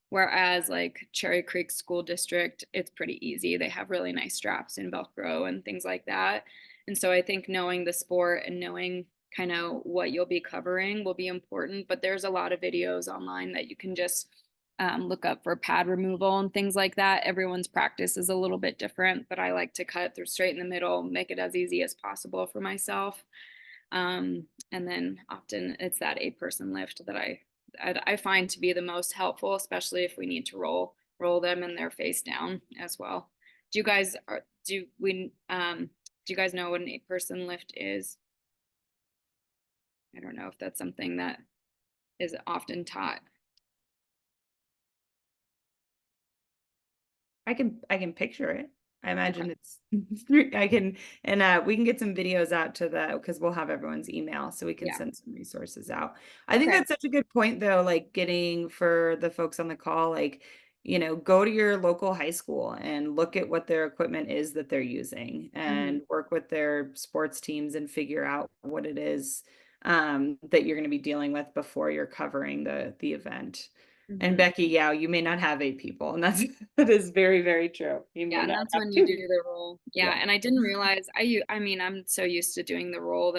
Whereas like Cherry Creek School District, it's pretty easy. They have really nice straps and Velcro and things like that. And so I think knowing the sport and knowing kind of what you'll be covering will be important. But there's a lot of videos online that you can just look up for pad removal and things like that. Everyone's practice is a little bit different, but I like to cut through straight in the middle, make it as easy as possible for myself. And then often it's that 8-person lift that I find to be the most helpful, especially if we need to roll them and they're face down as well. Do you guys do you guys know what an 8-person lift is? I don't know if that's something that is often taught. I can picture it. I imagine it's I can, and we can get some videos out to because we'll have everyone's email, so we can send some resources out. I think that's such a good point though, like getting for the folks on the call, like, you know, go to your local high school and look at what their equipment is that they're using, and work with their sports teams and figure out what it is that you're going to be dealing with before you're covering the event. And Becky, yeah, you may not have 8 people, and that is very, very true. Yeah, and that's when you do the role. Yeah, and I didn't realize I mean, I'm so used to doing the role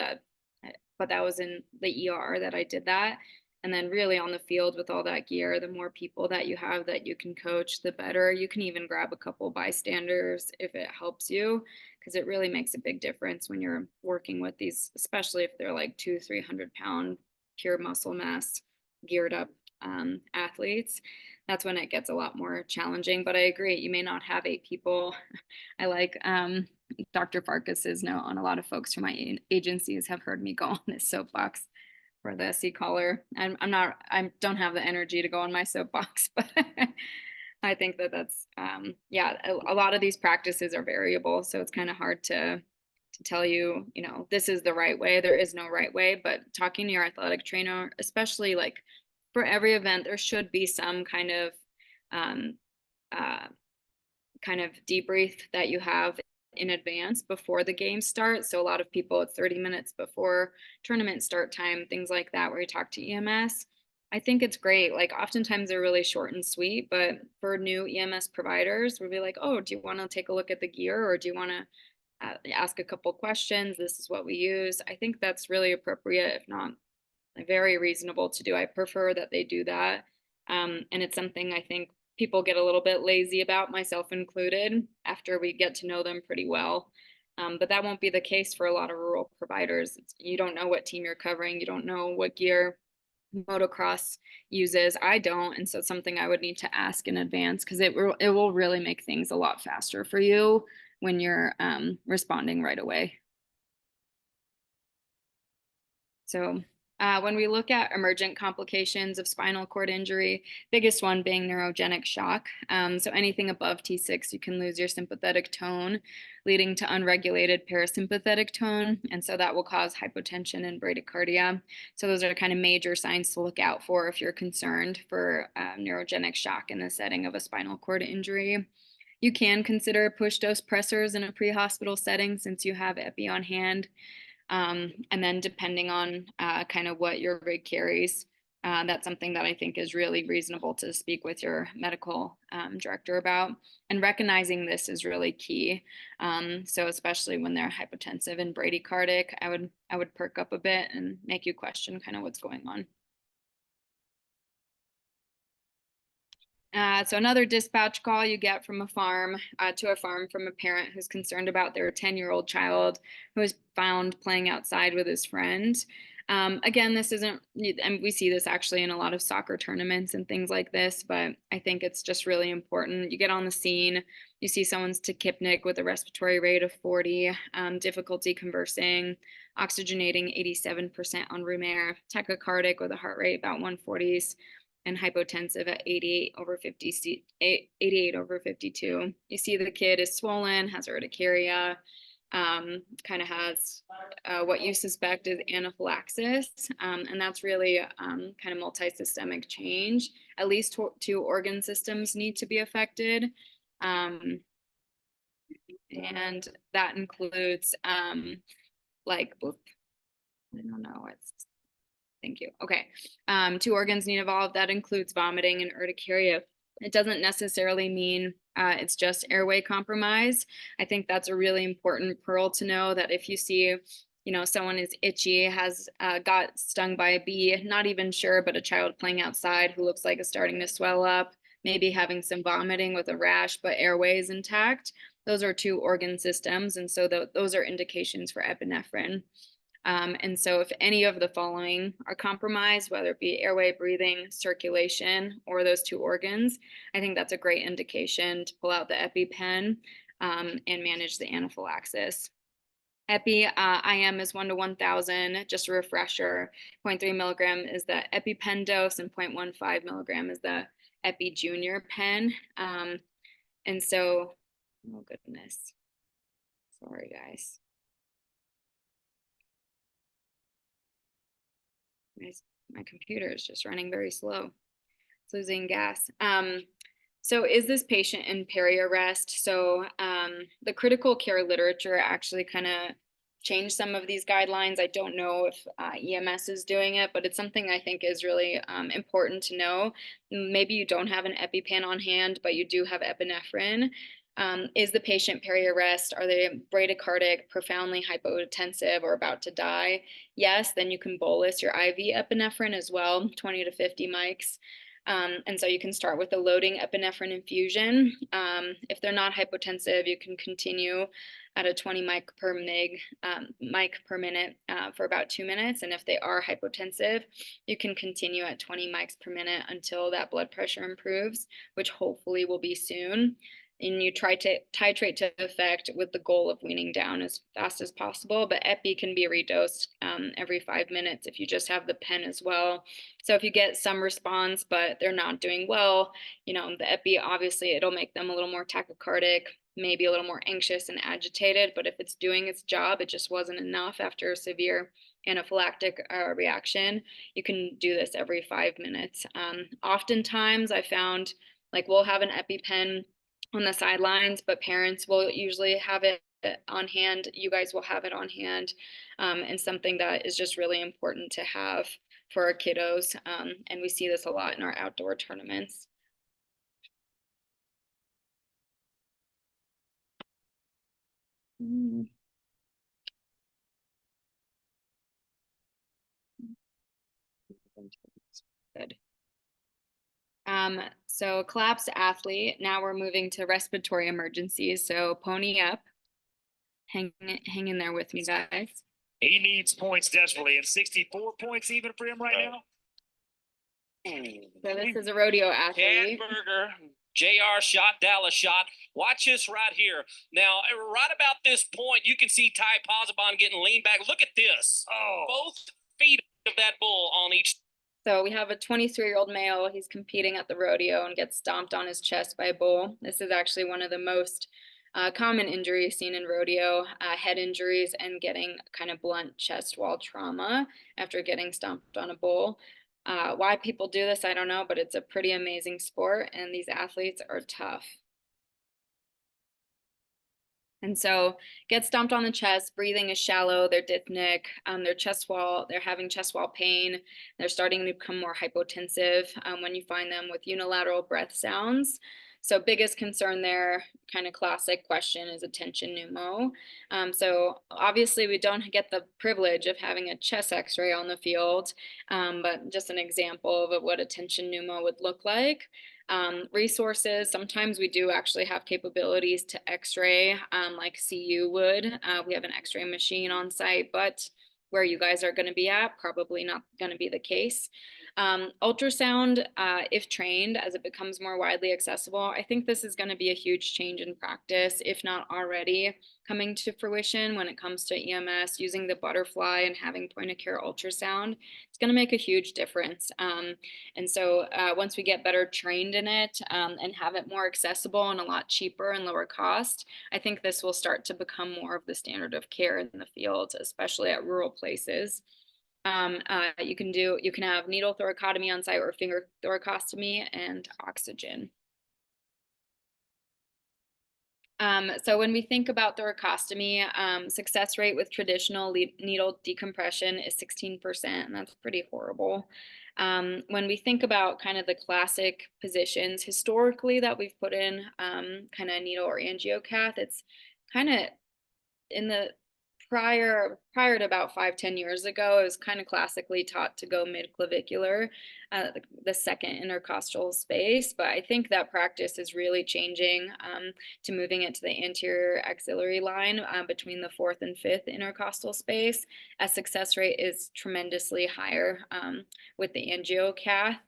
but that was in the ER that I did that. And then really on the field with all that gear, the more people that you have that you can coach, the better. You can even grab a couple bystanders if it helps you, because it really makes a big difference when you're working with these, especially if they're like 200-300 pound pure muscle mass geared up athletes. That's when it gets a lot more challenging. But I agree, you may not have 8 people. I like Dr. Farkas's note on a lot of folks from my agencies have heard me go on this soapbox for the C-collar. I don't have the energy to go on my soapbox, but I think that's yeah, a lot of these practices are variable, so it's kind of hard to tell you, you know, this is the right way. There is no right way. But talking to your athletic trainer, especially like for every event, there should be some kind of debrief that you have in advance before the game starts. So a lot of people, it's 30 minutes before tournament start time, things like that, where you talk to EMS. I think it's great. Like oftentimes they're really short and sweet, but for new EMS providers, we'll be like, oh, do you want to take a look at the gear, or do you want to ask a couple questions? This is what we use. I think that's really appropriate, if not very reasonable to do. I prefer that they do that. And it's something I think people get a little bit lazy about, myself included, after we get to know them pretty well. But that won't be the case for a lot of rural providers. You don't know what team you're covering. You don't know what gear motocross uses. I don't. And so it's something I would need to ask in advance, because it will really make things a lot faster for you when you're responding right away. So when we look at emergent complications of spinal cord injury, biggest one being neurogenic shock. So anything above T6, you can lose your sympathetic tone, leading to unregulated parasympathetic tone. And so that will cause hypotension and bradycardia. So those are kind of major signs to look out for if you're concerned for neurogenic shock in the setting of a spinal cord injury. You can consider push dose pressors in a pre-hospital setting, since you have epi on hand. And then depending on kind of what your rig carries, that's something that I think is really reasonable to speak with your medical director about. And recognizing this is really key. So especially when they're hypotensive and bradycardic, I would perk up a bit and make you question kind of what's going on. So another dispatch call you get from a farm to a farm from a parent who's concerned about their 10-year-old child who was found playing outside with his friend. Again, this isn't, and we see this actually in a lot of soccer tournaments and things like this, but I think it's just really important. You get on the scene, you see someone's tachypnic with a respiratory rate of 40, difficulty conversing, oxygenating 87% on room air, tachycardic with a heart rate about 140s, and hypotensive at 88 over 52. You see the kid is swollen, has urticaria, kind of has what you suspect is anaphylaxis, and that's really kind of multi-systemic change. At least two organ systems need to be affected, and that includes like both. I don't know. Thank you. Okay, 2 organs need involved. That includes vomiting and urticaria. It doesn't necessarily mean it's just airway compromise. I think that's a really important pearl to know, that if you see, someone is itchy, has got stung by a bee, not even sure, but a child playing outside who looks like is starting to swell up, maybe having some vomiting with a rash, but airway is intact. Those are 2 organ systems. And so those are indications for epinephrine. And so if any of the following are compromised, whether it be airway, breathing, circulation, or those 2 organs, I think that's a great indication to pull out the EpiPen and manage the anaphylaxis. Epi IM is 1 to 1,000. Just a refresher, 0.3 milligram is the EpiPen dose and 0.15 milligram is the Epi Junior pen. And so, oh goodness, sorry guys. My computer is just running very slow. It's losing gas. So is this patient in peri-arrest? So the critical care literature actually kind of changed some of these guidelines. I don't know if EMS is doing it, but it's something I think is really important to know. Maybe you don't have an EpiPen on hand, but you do have epinephrine. Is the patient peri-arrest? Are they bradycardic, profoundly hypotensive, or about to die? Yes, then you can bolus your IV epinephrine as well, 20 to 50 mics. And so you can start with a loading epinephrine infusion. If they're not hypotensive, you can continue at a 20 mic per minute for about 2 minutes. And if they are hypotensive, you can continue at 20 mics per minute until that blood pressure improves, which hopefully will be soon. And you try to titrate to effect with the goal of weaning down as fast as possible. But epi can be redosed every 5 minutes if you just have the pen as well. So if you get some response, but they're not doing well, the epi, obviously it'll make them a little more tachycardic, maybe a little more anxious and agitated. But if it's doing its job, it just wasn't enough after a severe anaphylactic reaction, you can do this every 5 minutes. Oftentimes I found, like, we'll have an EpiPen on the sidelines, but parents will usually have it on hand. You guys will have it on hand, and something that is just really important to have for our kiddos. And we see this a lot in our outdoor tournaments. Good. So collapsed athlete. Now we're moving to respiratory emergencies. So pony up. Hang in there with me, guys. He needs points desperately, and 64 points even for him right now. So this is a rodeo athlete. Catburger, JR shot, Dallas shot. Watch this right here. Now, right about this point, you can see Ty Posabon getting leaned back. Look at this. Oh. Both feet of that bull on each. So we have a 23-year-old male. He's competing at the rodeo and gets stomped on his chest by a bull. This is actually one of the most common injuries seen in rodeo, head injuries and getting kind of blunt chest wall trauma after getting stomped on a bull. Why people do this, I don't know, but it's a pretty amazing sport, and these athletes are tough. And so get stomped on the chest, breathing is shallow, they're dyspneic, their chest wall, they're having chest wall pain, they're starting to become more hypotensive when you find them with unilateral breath sounds. So biggest concern there, kind of classic question, is a tension pneumo. So obviously we don't get the privilege of having a chest x-ray on the field, but just an example of what a tension pneumo would look like. Resources, sometimes we do actually have capabilities to x-ray like CU would. We have an x-ray machine on site, but where you guys are going to be at, probably not going to be the case. Ultrasound, if trained, as it becomes more widely accessible, I think this is going to be a huge change in practice, if not already coming to fruition when it comes to EMS, using the butterfly and having point of care ultrasound. It's going to make a huge difference. And so once we get better trained in it and have it more accessible and a lot cheaper and lower cost, I think this will start to become more of the standard of care in the field, especially at rural places. You can have needle thoracotomy on site or finger thoracostomy and oxygen. So when we think about thoracostomy, success rate with traditional needle decompression is 16%, and that's pretty horrible. When we think about kind of the classic positions historically that we've put in kind of needle or angiocath, it's kind of in the prior to about 5-10 years ago, it was kind of classically taught to go mid-clavicular, the second intercostal space. But I think that practice is really changing to moving it to the anterior axillary line between the 4th and 5th intercostal space, as success rate is tremendously higher with the angiocath.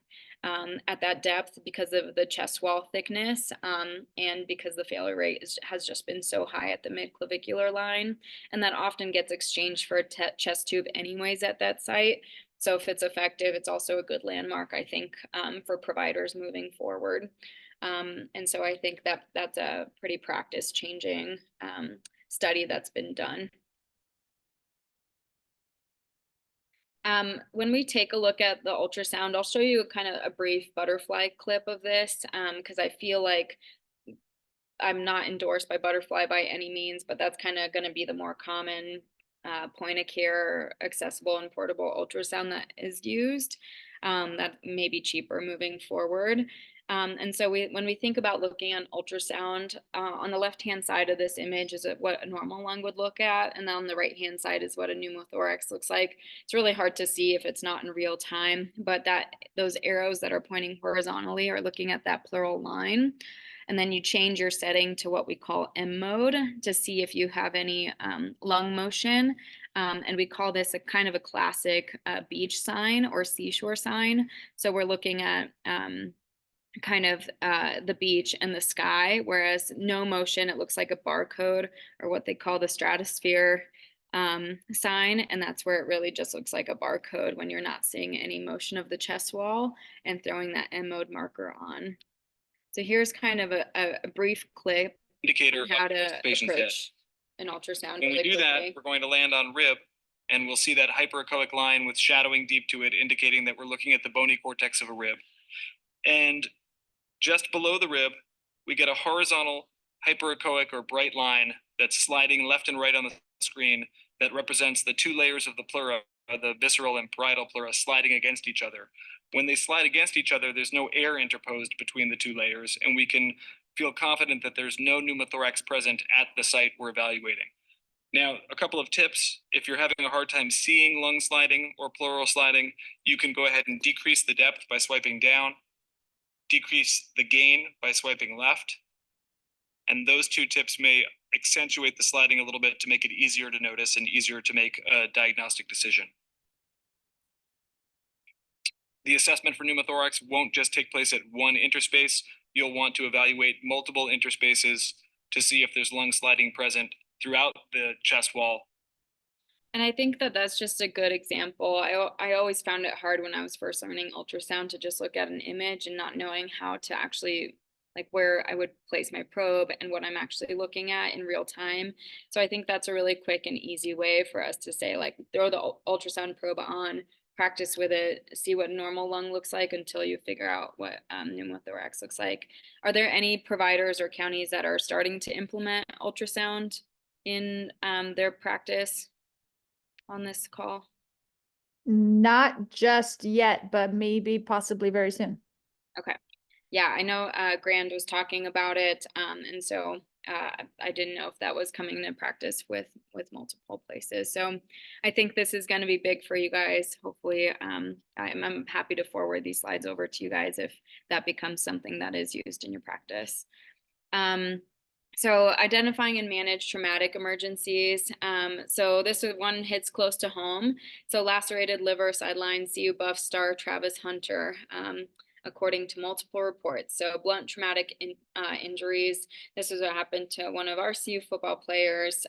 At that depth because of the chest wall thickness and because the failure rate has just been so high at the mid-clavicular line. And that often gets exchanged for a chest tube anyways at that site. So if it's effective, it's also a good landmark, I think, for providers moving forward. And so I think that that's a pretty practice-changing study that's been done. When we take a look at the ultrasound, I'll show you kind of a brief butterfly clip of this because I feel like I'm not endorsed by Butterfly by any means, but that's kind of going to be the more common point of care, accessible and portable ultrasound that is used. That may be cheaper moving forward. And so when we think about looking at ultrasound, on the left-hand side of this image is what a normal lung would look at, and then on the right-hand side is what a pneumothorax looks like. It's really hard to see if it's not in real time, but those arrows that are pointing horizontally are looking at that pleural line. And then you change your setting to what we call M mode to see if you have any lung motion. And we call this a kind of a classic beach sign or seashore sign. So we're looking at kind of the beach and the sky, whereas no motion, it looks like a barcode or what they call the stratosphere sign. And that's where it really just looks like a barcode when you're not seeing any motion of the chest wall and throwing that M mode marker on. So here's kind of a brief clip Indicator on how to patient's head. approach an ultrasound. When we do that, we're going to land on rib, and we'll see that hyperechoic line with shadowing deep to it, indicating that we're looking at the bony cortex of a rib. And just below the rib, we get a horizontal hyperechoic or bright line that's sliding left and right on the screen that represents the two layers of the pleura, the visceral and parietal pleura, sliding against each other. When they slide against each other, there's no air interposed between the two layers, and we can feel confident that there's no pneumothorax present at the site we're evaluating. Now, a couple of tips. If you're having a hard time seeing lung sliding or pleural sliding, you can go ahead and decrease the depth by swiping down, decrease the gain by swiping left, and those two tips may accentuate the sliding a little bit to make it easier to notice and easier to make a diagnostic decision. The assessment for pneumothorax won't just take place at one interspace. You'll want to evaluate multiple interspaces to see if there's lung sliding present throughout the chest wall. And I think that that's just a good example. I always found it hard when I was first learning ultrasound to just look at an image and not knowing how to actually, like, where I would place my probe and what I'm actually looking at in real time. So I think that's a really quick and easy way for us to say, like, throw the ultrasound probe on, practice with it, see what normal lung looks like until you figure out what pneumothorax looks like. Are there any providers or counties that are starting to implement ultrasound in their practice on this call? Not just yet, but maybe possibly very soon. Okay. Yeah, I know Grand was talking about it, and so I didn't know if that was coming into practice with multiple places. So I think this is going to be big for you guys. Hopefully, I'm happy to forward these slides over to you guys if that becomes something that is used in your practice. So identifying and manage traumatic emergencies. So this one hits close to home. So lacerated liver, sideline, CU buff star Travis Hunter, according to multiple reports. So blunt traumatic injuries. This is what happened to one of our CU football players.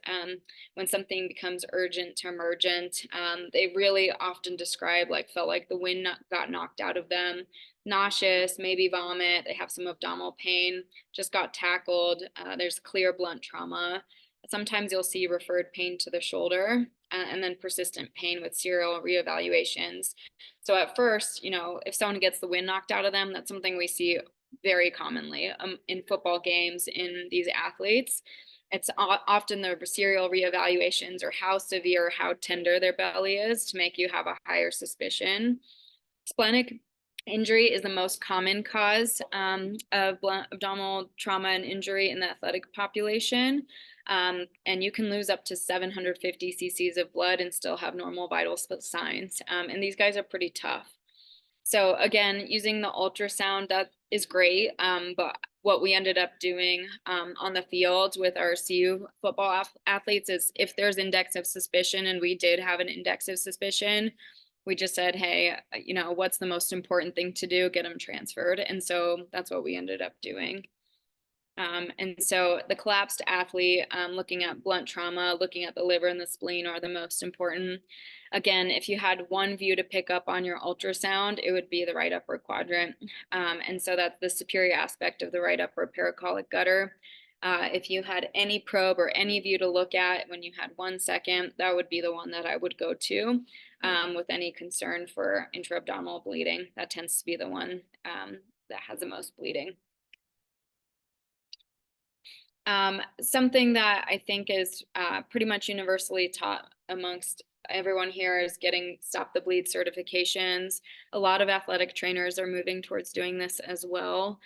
When something becomes urgent to emergent, they really often describe felt like the wind got knocked out of them. Nauseous, maybe vomit. They have some abdominal pain, just got tackled. There's clear blunt trauma. Sometimes you'll see referred pain to the shoulder and then persistent pain with serial reevaluations. So at first, if someone gets the wind knocked out of them, that's something we see very commonly in football games in these athletes. It's often the serial reevaluations or how severe, how tender their belly is to make you have a higher suspicion. Splenic injury is the most common cause of abdominal trauma and injury in the athletic population. And you can lose up to 750 cc's of blood and still have normal vital signs. And these guys are pretty tough. So again, using the ultrasound, that is great. But what we ended up doing on the field with our CU football athletes is if there's index of suspicion, and we did have an index of suspicion, we just said, hey, what's the most important thing to do? Get them transferred. And so that's what we ended up doing. And so the collapsed athlete, looking at blunt trauma, looking at the liver and the spleen are the most important. Again, if you had one view to pick up on your ultrasound, it would be the right upper quadrant. And so that's the superior aspect of the right upper paracolic gutter. If you had any probe or any view to look at when you had 1 second, that would be the one that I would go to with any concern for intra-abdominal bleeding. That tends to be the one that has the most bleeding. Something that I think is pretty much universally taught amongst everyone here is getting Stop the Bleed certifications. A lot of athletic trainers are moving towards doing this as well.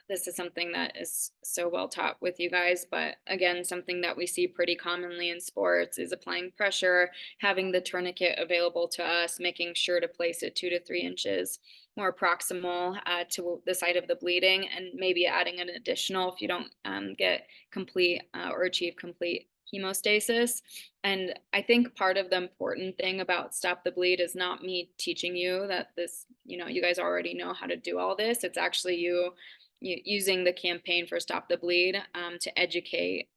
This is something that is so well taught with you guys, but again, something that we see pretty commonly in sports is applying pressure, having the tourniquet available to us, making sure to place it 2 to 3 inches more proximal to the site of the bleeding, and maybe adding an additional if you don't get complete or achieve complete hemostasis. And I think part of the important thing about Stop the Bleed is not me teaching you that this, you guys already know how to do all this. It's actually you using the campaign for Stop the Bleed to educate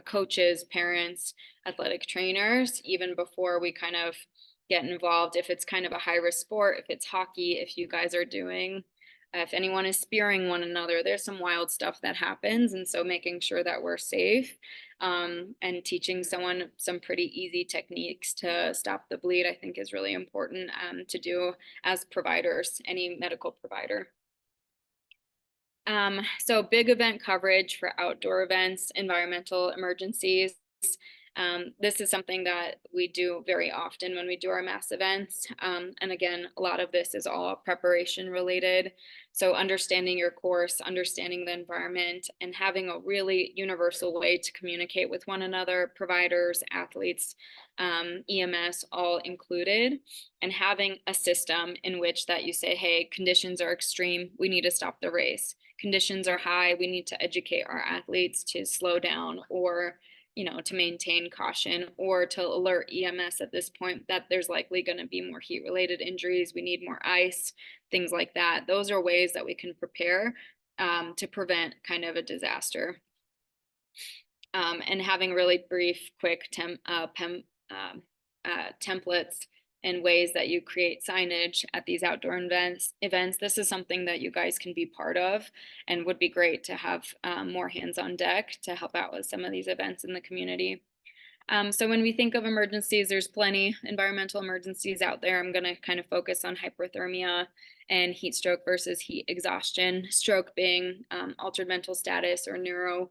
coaches, parents, athletic trainers, even before we kind of get involved. If it's kind of a high risk sport, if it's hockey, if you guys are doing, if anyone is spearing one another, there's some wild stuff that happens. And so making sure that we're safe and teaching someone some pretty easy techniques to stop the bleed, I think is really important to do as providers, any medical provider. So big event coverage for outdoor events, environmental emergencies. This is something that we do very often when we do our mass events. And again, a lot of this is all preparation related. So understanding your course, understanding the environment, and having a really universal way to communicate with one another, providers, athletes, EMS, all included, and having a system in which that you say, hey, conditions are extreme, we need to stop the race. Conditions are high, we need to educate our athletes to slow down, or to maintain caution, or to alert EMS at this point that there's likely going to be more heat related injuries. We need more ice, things like that. Those are ways that we can prepare to prevent kind of a disaster. And having really brief, quick templates and ways that you create signage at these outdoor events. This is something that you guys can be part of, and would be great to have more hands on deck to help out with some of these events in the community. So when we think of emergencies, there's plenty environmental emergencies out there. I'm going to kind of focus on hyperthermia and heat stroke versus heat exhaustion. Stroke being altered mental status or neuro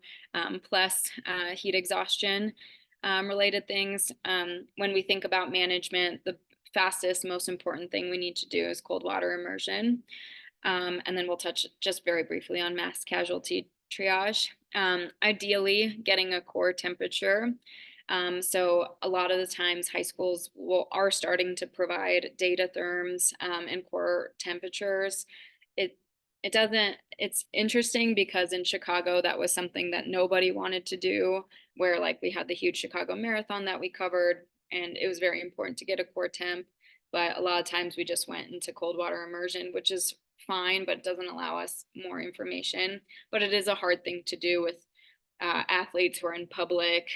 plus heat exhaustion related things. When we think about management, the fastest, most important thing we need to do is cold water immersion. And then we'll touch just very briefly on mass casualty triage. Ideally, getting a core temperature. So a lot of the times high schools are starting to provide data therms and core temperatures. it's interesting because in Chicago, that was something that nobody wanted to do, where like we had the huge Chicago Marathon that we covered, and it was very important to get a core temp. But a lot of times we just went into cold water immersion, which is fine, but it doesn't allow us more information. But it is a hard thing to do with athletes who are in public,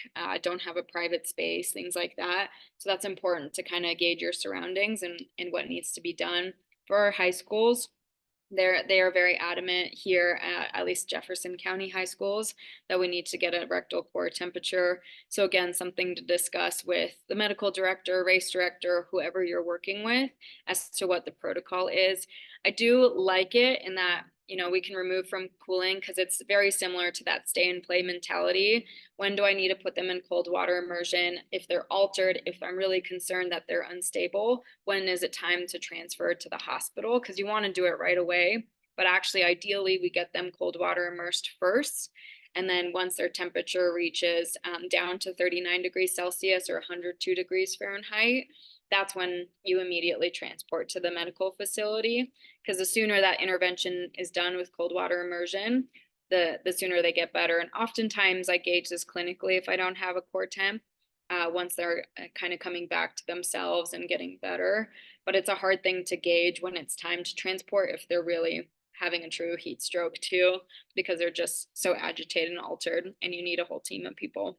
don't have a private space, things like that. So that's important to kind of gauge your surroundings and what needs to be done. For our high schools, they are very adamant here at least Jefferson County high schools that we need to get a rectal core temperature. So again, something to discuss with the medical director, race director, whoever you're working with as to what the protocol is. I do like it in that, you know, we can remove from cooling because it's very similar to that stay and play mentality. When do I need to put them in cold water immersion? If they're altered, if I'm really concerned that they're unstable, when is it time to transfer to the hospital? Because you want to do it right away. But actually, ideally, we get them cold water immersed first. And then once their temperature reaches down to 39 degrees Celsius or 102 degrees Fahrenheit, that's when you immediately transport to the medical facility. Because the sooner that intervention is done with cold water immersion, the sooner they get better. And oftentimes I gauge this clinically if I don't have a core temp, once they're kind of coming back to themselves and getting better. But it's a hard thing to gauge when it's time to transport if they're really having a true heat stroke too, because they're just so agitated and altered, and you need a whole team of people.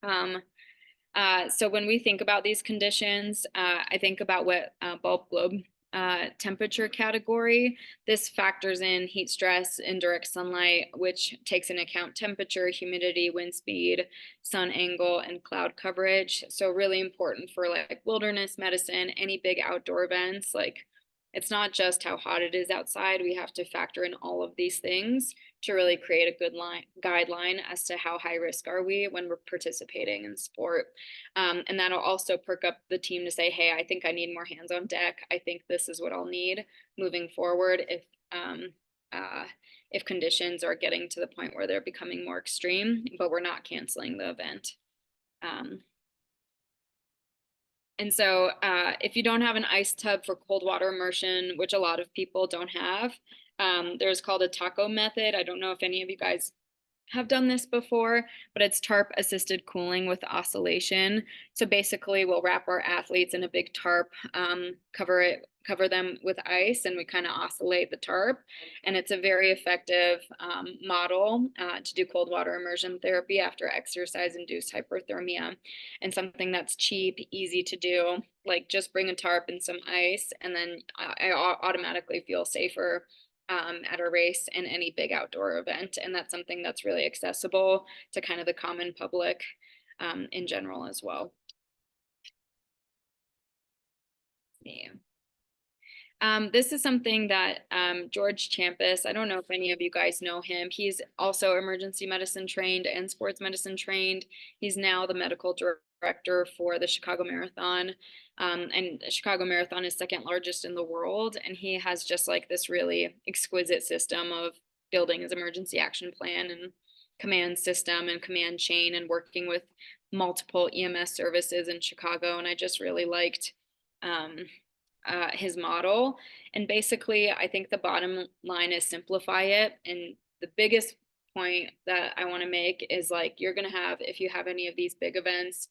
So when we think about these conditions, I think about what bulb globe temperature category. This factors in heat stress, indirect sunlight, which takes into account temperature, humidity, wind speed, sun angle, and cloud coverage. So really important for like wilderness medicine, any big outdoor events. Like it's not just how hot it is outside. We have to factor in all of these things to really create a good guideline as to how high risk are we when we're participating in sport. And that'll also perk up the team to say, hey, I think I need more hands on deck. I think this is what I'll need moving forward if conditions are getting to the point where they're becoming more extreme, but we're not canceling the event. And so if you don't have an ice tub for cold water immersion, which a lot of people don't have, there's called a taco method. I don't know if any of you guys have done this before, but it's tarp assisted cooling with oscillation. So basically we'll wrap our athletes in a big tarp, cover them with ice, and we kind of oscillate the tarp. And it's a very effective model to do cold water immersion therapy after exercise induced hyperthermia, and something that's cheap, easy to do. Like just bring a tarp and some ice, and then I automatically feel safer at a race and any big outdoor event. And that's something that's really accessible to kind of the common public in general as well. Yeah. This is something that George Champus, I don't know if any of you guys know him. He's also emergency medicine trained and sports medicine trained. He's now the medical director for the Chicago Marathon. And the Chicago Marathon is second largest in the world. And he has just like this really exquisite system of building his emergency action plan and command system and command chain and working with multiple EMS services in Chicago. And I just really liked his model. And basically, I think the bottom line is simplify it. And the biggest point that I want to make is like, you're going to have, if you have any of these big events,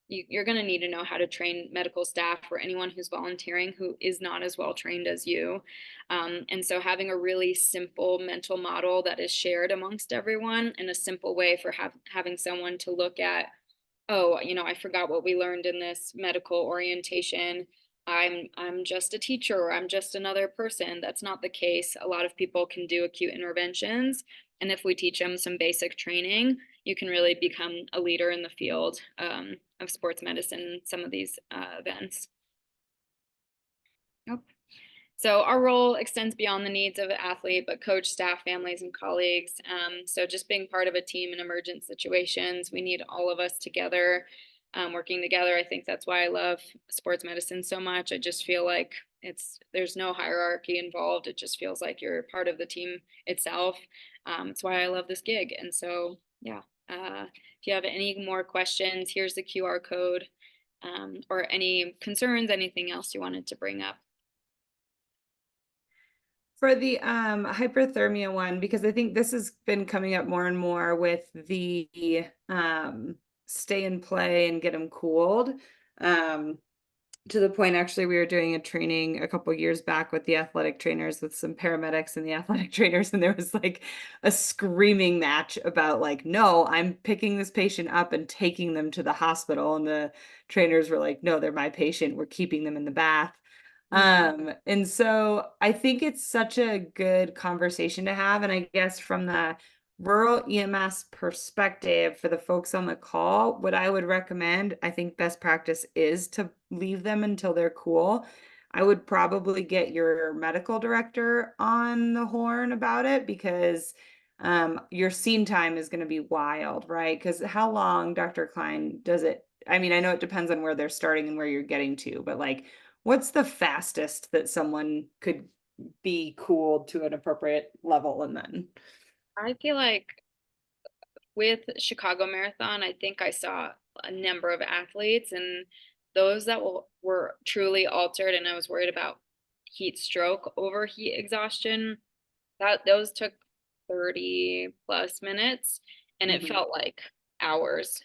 you're going to need to know how to train medical staff or anyone who's volunteering who is not as well trained as you. And so having a really simple mental model that is shared amongst everyone, and a simple way for having someone to look at, oh, you know, I forgot what we learned in this medical orientation. I'm just a teacher, or I'm just another person. That's not the case. A lot of people can do acute interventions. And if we teach them some basic training, you can really become a leader in the field of sports medicine in some of these events. Nope. So our role extends beyond the needs of an athlete, but coach, staff, families, and colleagues. So just being part of a team in emergent situations, we need all of us together, working together. I think that's why I love sports medicine so much. I just feel like there's no hierarchy involved. It just feels like you're part of the team itself. It's why I love this gig. And so, yeah, if you have any more questions, here's the QR code, or any concerns, anything else you wanted to bring up. For the hyperthermia one, because I think this has been coming up more and more with the stay and play and get them cooled. To the point, actually, we were doing a training a couple years back with the athletic trainers, with some paramedics and the athletic trainers, and there was like a screaming match about like, no, I'm picking this patient up and taking them to the hospital, and the trainers were like, no, they're my patient, we're keeping them in the bath. And so I think it's such a good conversation to have, and I guess from the rural EMS perspective, for the folks on the call, what I would recommend, I think best practice is to leave them until they're cool. I would probably get your medical director on the horn about it, because your scene time is going to be wild, right? Because how long, Dr. Klein, does it? I mean, I know it depends on where they're starting and where you're getting to, but like, what's the fastest that someone could be cooled to an appropriate level? And then I feel like with Chicago Marathon, I think I saw a number of athletes, and those that were truly altered, and I was worried about heat stroke over heat exhaustion, that those took 30 plus minutes, and it felt like hours.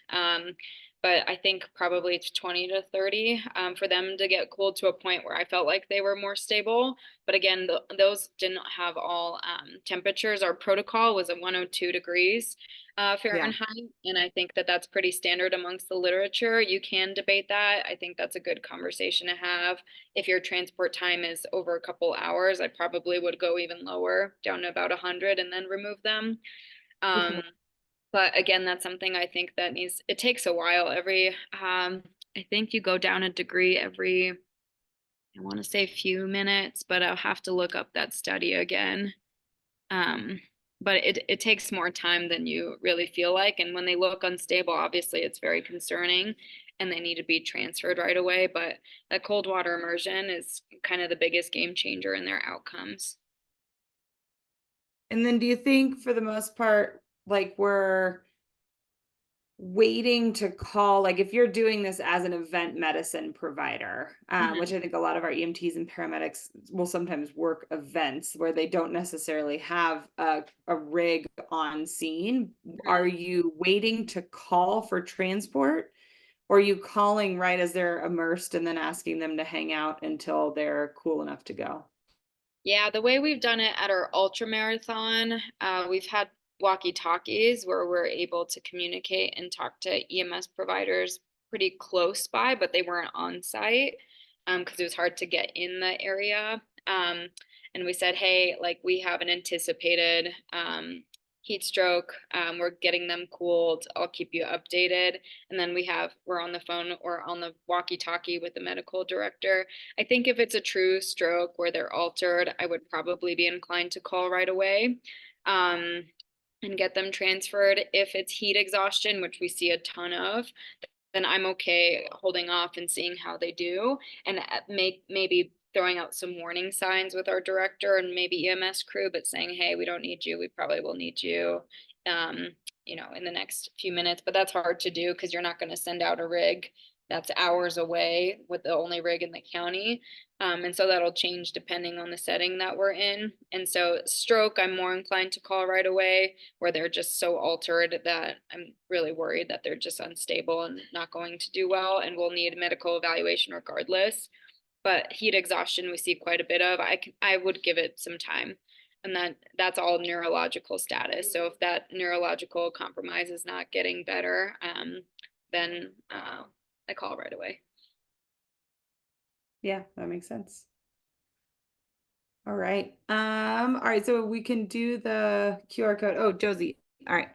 But I think probably it's 20 to 30 for them to get cooled to a point where I felt like they were more stable. But again, those didn't have all temperatures. Our protocol was at 102 degrees Fahrenheit, and I think that that's pretty standard amongst the literature. You can debate that. I think that's a good conversation to have. If your transport time is over a couple hours, I probably would go even lower, down to about 100, and then remove them. But again, that's something I think that it takes a while. I think you go down a degree every, I want to say, few minutes, but I'll have to look up that study again. But it takes more time than you really feel like. And when they look unstable, obviously it's very concerning and they need to be transferred right away. But that cold water immersion is kind of the biggest game changer in their outcomes. And then do you think for the most part, like we're waiting to call, like if you're doing this as an event medicine provider, which I think a lot of our EMTs and paramedics will sometimes work events where they don't necessarily have a rig on scene. Are you waiting to call for transport, or are you calling right as they're immersed and then asking them to hang out until they're cool enough to go? Yeah, the way we've done it at our ultra marathon, we've had walkie-talkies where we're able to communicate and talk to EMS providers pretty close by, but they weren't on site because it was hard to get in the area. And we said, hey, like we have an anticipated heat stroke. We're getting them cooled. I'll keep you updated. And then we're on the phone or on the walkie-talkie with the medical director. I think if it's a true stroke where they're altered, I would probably be inclined to call right away and get them transferred. If it's heat exhaustion, which we see a ton of, then I'm okay holding off and seeing how they do, and maybe throwing out some warning signs with our director and maybe EMS crew, but saying, hey, we don't need you. We probably will need you, in the next few minutes. But that's hard to do because you're not going to send out a rig that's hours away with the only rig in the county. And so that'll change depending on the setting that we're in. And so stroke, I'm more inclined to call right away, where they're just so altered that I'm really worried that they're just unstable and not going to do well and will need medical evaluation regardless. But heat exhaustion we see quite a bit of. I would give it some time. And that's all neurological status. So if that neurological compromise is not getting better, then I call right away. Yeah, that makes sense. All right. All right, so we can do the QR code. Oh, Josie. All right.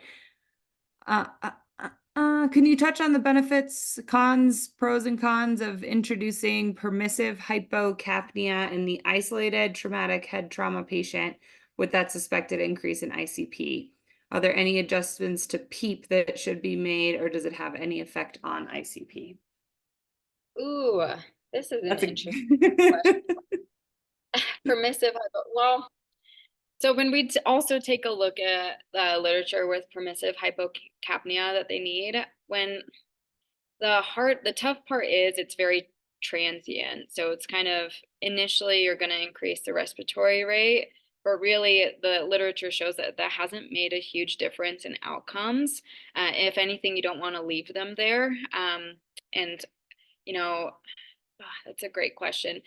Can you touch on the benefits, pros and cons of introducing permissive hypocapnia in the isolated traumatic head trauma patient with that suspected increase in ICP? Are there any adjustments to PEEP that should be made, or does it have any effect on ICP? Ooh, this is an interesting question. Permissive, well, so when we also take a look at the literature with permissive hypocapnia that they need, when the tough part is it's very transient. So it's kind of initially you're going to increase the respiratory rate, but really the literature shows that that hasn't made a huge difference in outcomes. If anything, you don't want to leave them there. And, you know, that's a great question.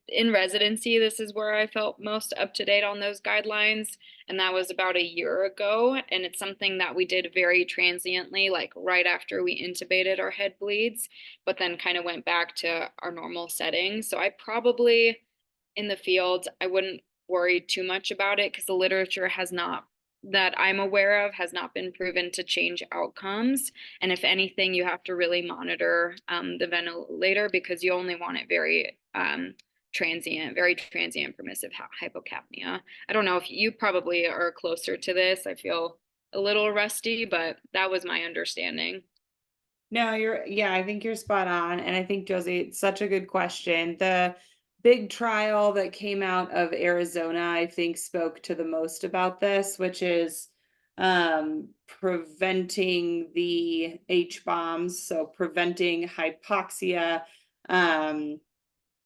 In residency, this is where I felt most up to date on those guidelines, and that was about a year ago. And it's something that we did very transiently, like right after we intubated our head bleeds, but then kind of went back to our normal setting. So I probably, in the field, I wouldn't worry too much about it because the literature has not, that I'm aware of, has not been proven to change outcomes. And if anything, you have to really monitor the ventilator because you only want it very transient permissive hypocapnia. I don't know if you probably are closer to this. I feel a little rusty, but that was my understanding. No, I think you're spot on. And I think, Josie, it's such a good question. The big trial that came out of Arizona, I think, spoke to the most about this, which is preventing the H-bombs, so preventing hypoxia, and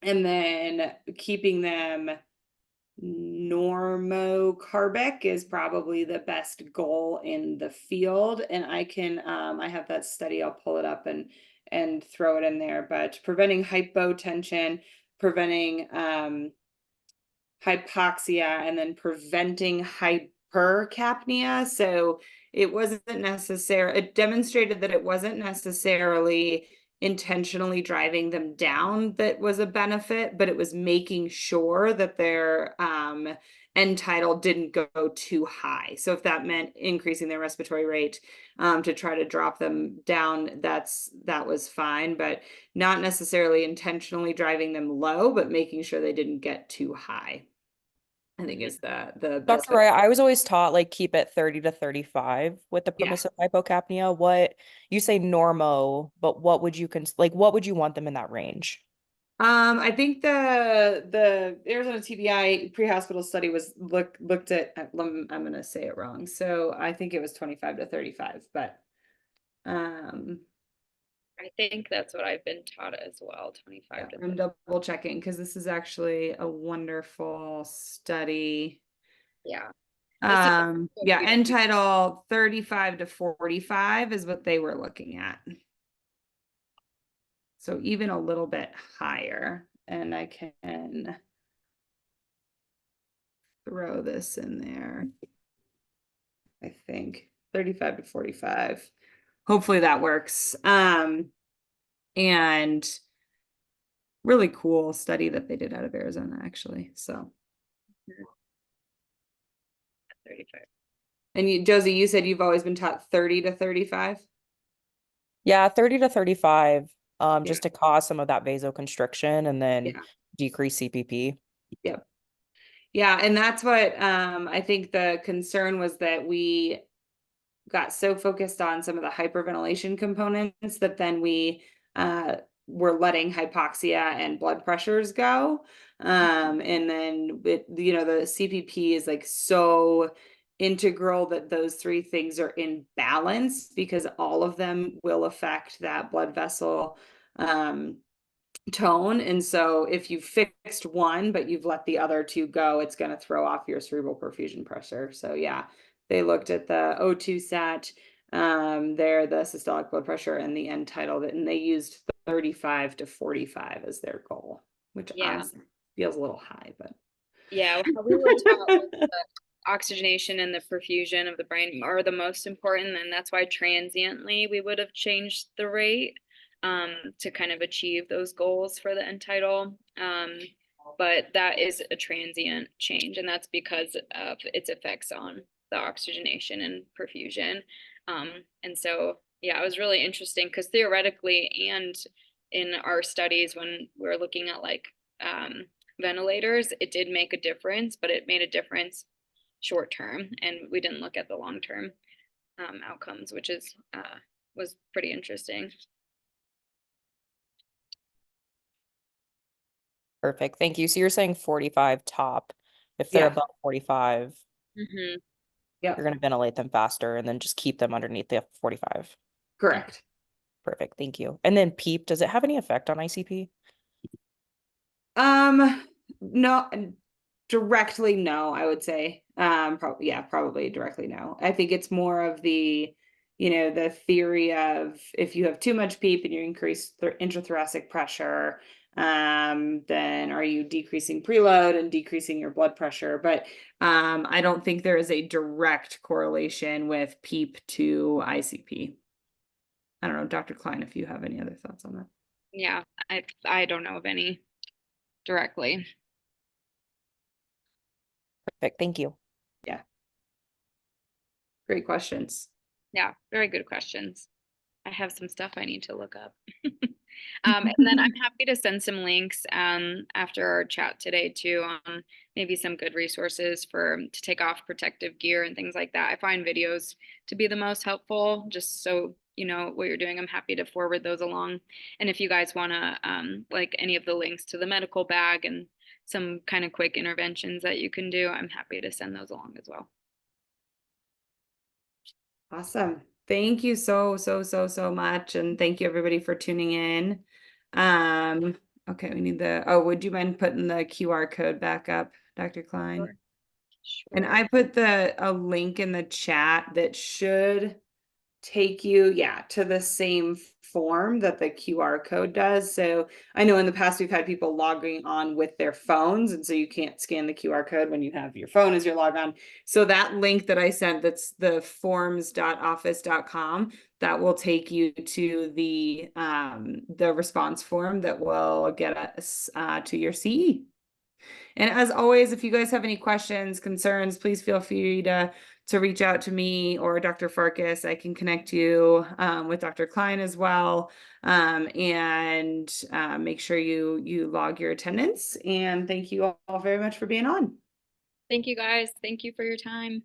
then keeping them normocarbic is probably the best goal in the field. And I can I have that study, I'll pull it up and throw it in there, but preventing hypotension, preventing hypoxia, and then preventing hypercapnia. So it demonstrated that it wasn't necessarily intentionally driving them down that was a benefit, but it was making sure that their end tidal didn't go too high. So if that meant increasing their respiratory rate to try to drop them down, that was fine, but not necessarily intentionally driving them low, but making sure they didn't get too high, I think is the best. Dr. Wright, I was always taught like keep it 30 to 35 with the permissive hypocapnia. What you say normo, but what would you what would you want them in that range? I think the Arizona TBI pre-hospital study was looked at, I'm gonna say it wrong. So I think it was 25 to 35, but I think that's what I've been taught as well, 25 to 30. I'm double checking because this is actually a wonderful study. Yeah. End title 35 to 45 is what they were looking at. So even a little bit higher, and I can throw this in there. I think 35 to 45. Hopefully that works. And really cool study that they did out of Arizona, actually. So 35. And Josie, you said you've always been taught 30 to 35? Yeah, 30 to 35, just to cause some of that vasoconstriction and then decrease CPP. Yep. Yeah, and that's what I think the concern was, that we got so focused on some of the hyperventilation components that then we were letting hypoxia and blood pressures go. And then the CPP is like so integral that those three things are in balance, because all of them will affect that blood vessel tone. And so if you fixed one but you've let the other two go, it's going to throw off your cerebral perfusion pressure. So yeah, they looked at the O2 sat there, the systolic blood pressure, and the end tidal, and they used 35 to 45 as their goal, which honestly feels a little high, but yeah, we were taught the oxygenation and the perfusion of the brain are the most important, and that's why transiently we would have changed the rate to kind of achieve those goals for the end tidal. But that is a transient change, and that's because of its effects on the oxygenation and perfusion. And so, yeah, it was really interesting because theoretically and in our studies when we were looking at like ventilators, it did make a difference, but it made a difference short term, and we didn't look at the long term outcomes, which is was pretty interesting. Perfect. Thank you. So you're saying 45 top. If they're above 45, Mm-hmm. yeah, you're going to ventilate them faster and then just keep them underneath the 45. Correct. Perfect. Thank you. And then PEEP, does it have any effect on ICP? No, Directly, no, I would say. Probably directly no. I think it's more of the, the theory of if you have too much PEEP and you increase intrathoracic pressure, then are you decreasing preload and decreasing your blood pressure? But I don't think there is a direct correlation with PEEP to ICP. I don't know, Dr. Klein, if you have any other thoughts on that. Yeah, I don't know of any directly. Perfect. Thank you. Yeah. Great questions. Yeah, very good questions. I have some stuff I need to look up. And then I'm happy to send some links after our chat today too on maybe some good resources to take off protective gear and things like that. I find videos to be the most helpful, just so you know what you're doing. I'm happy to forward those along. And if you guys want to like any of the links to the medical bag and some kind of quick interventions that you can do, I'm happy to send those along as well. Awesome. Thank you so much. And thank you everybody for tuning in. Okay, we need would you mind putting the QR code back up, Dr. Klein? Sure. And I put a link in the chat that should take you, to the same form that the QR code does. So I know in the past we've had people logging on with their phones, and so you can't scan the QR code when you have your phone as your log on. So that link that I sent, that's the forms.office.com, that will take you to the response form that will get us to your CE. And as always, if you guys have any questions, concerns, please feel free to reach out to me or Dr. Farkas. I can connect you with Dr. Klein as well. And make sure you log your attendance. And thank you all very much for being on. Thank you guys. Thank you for your time.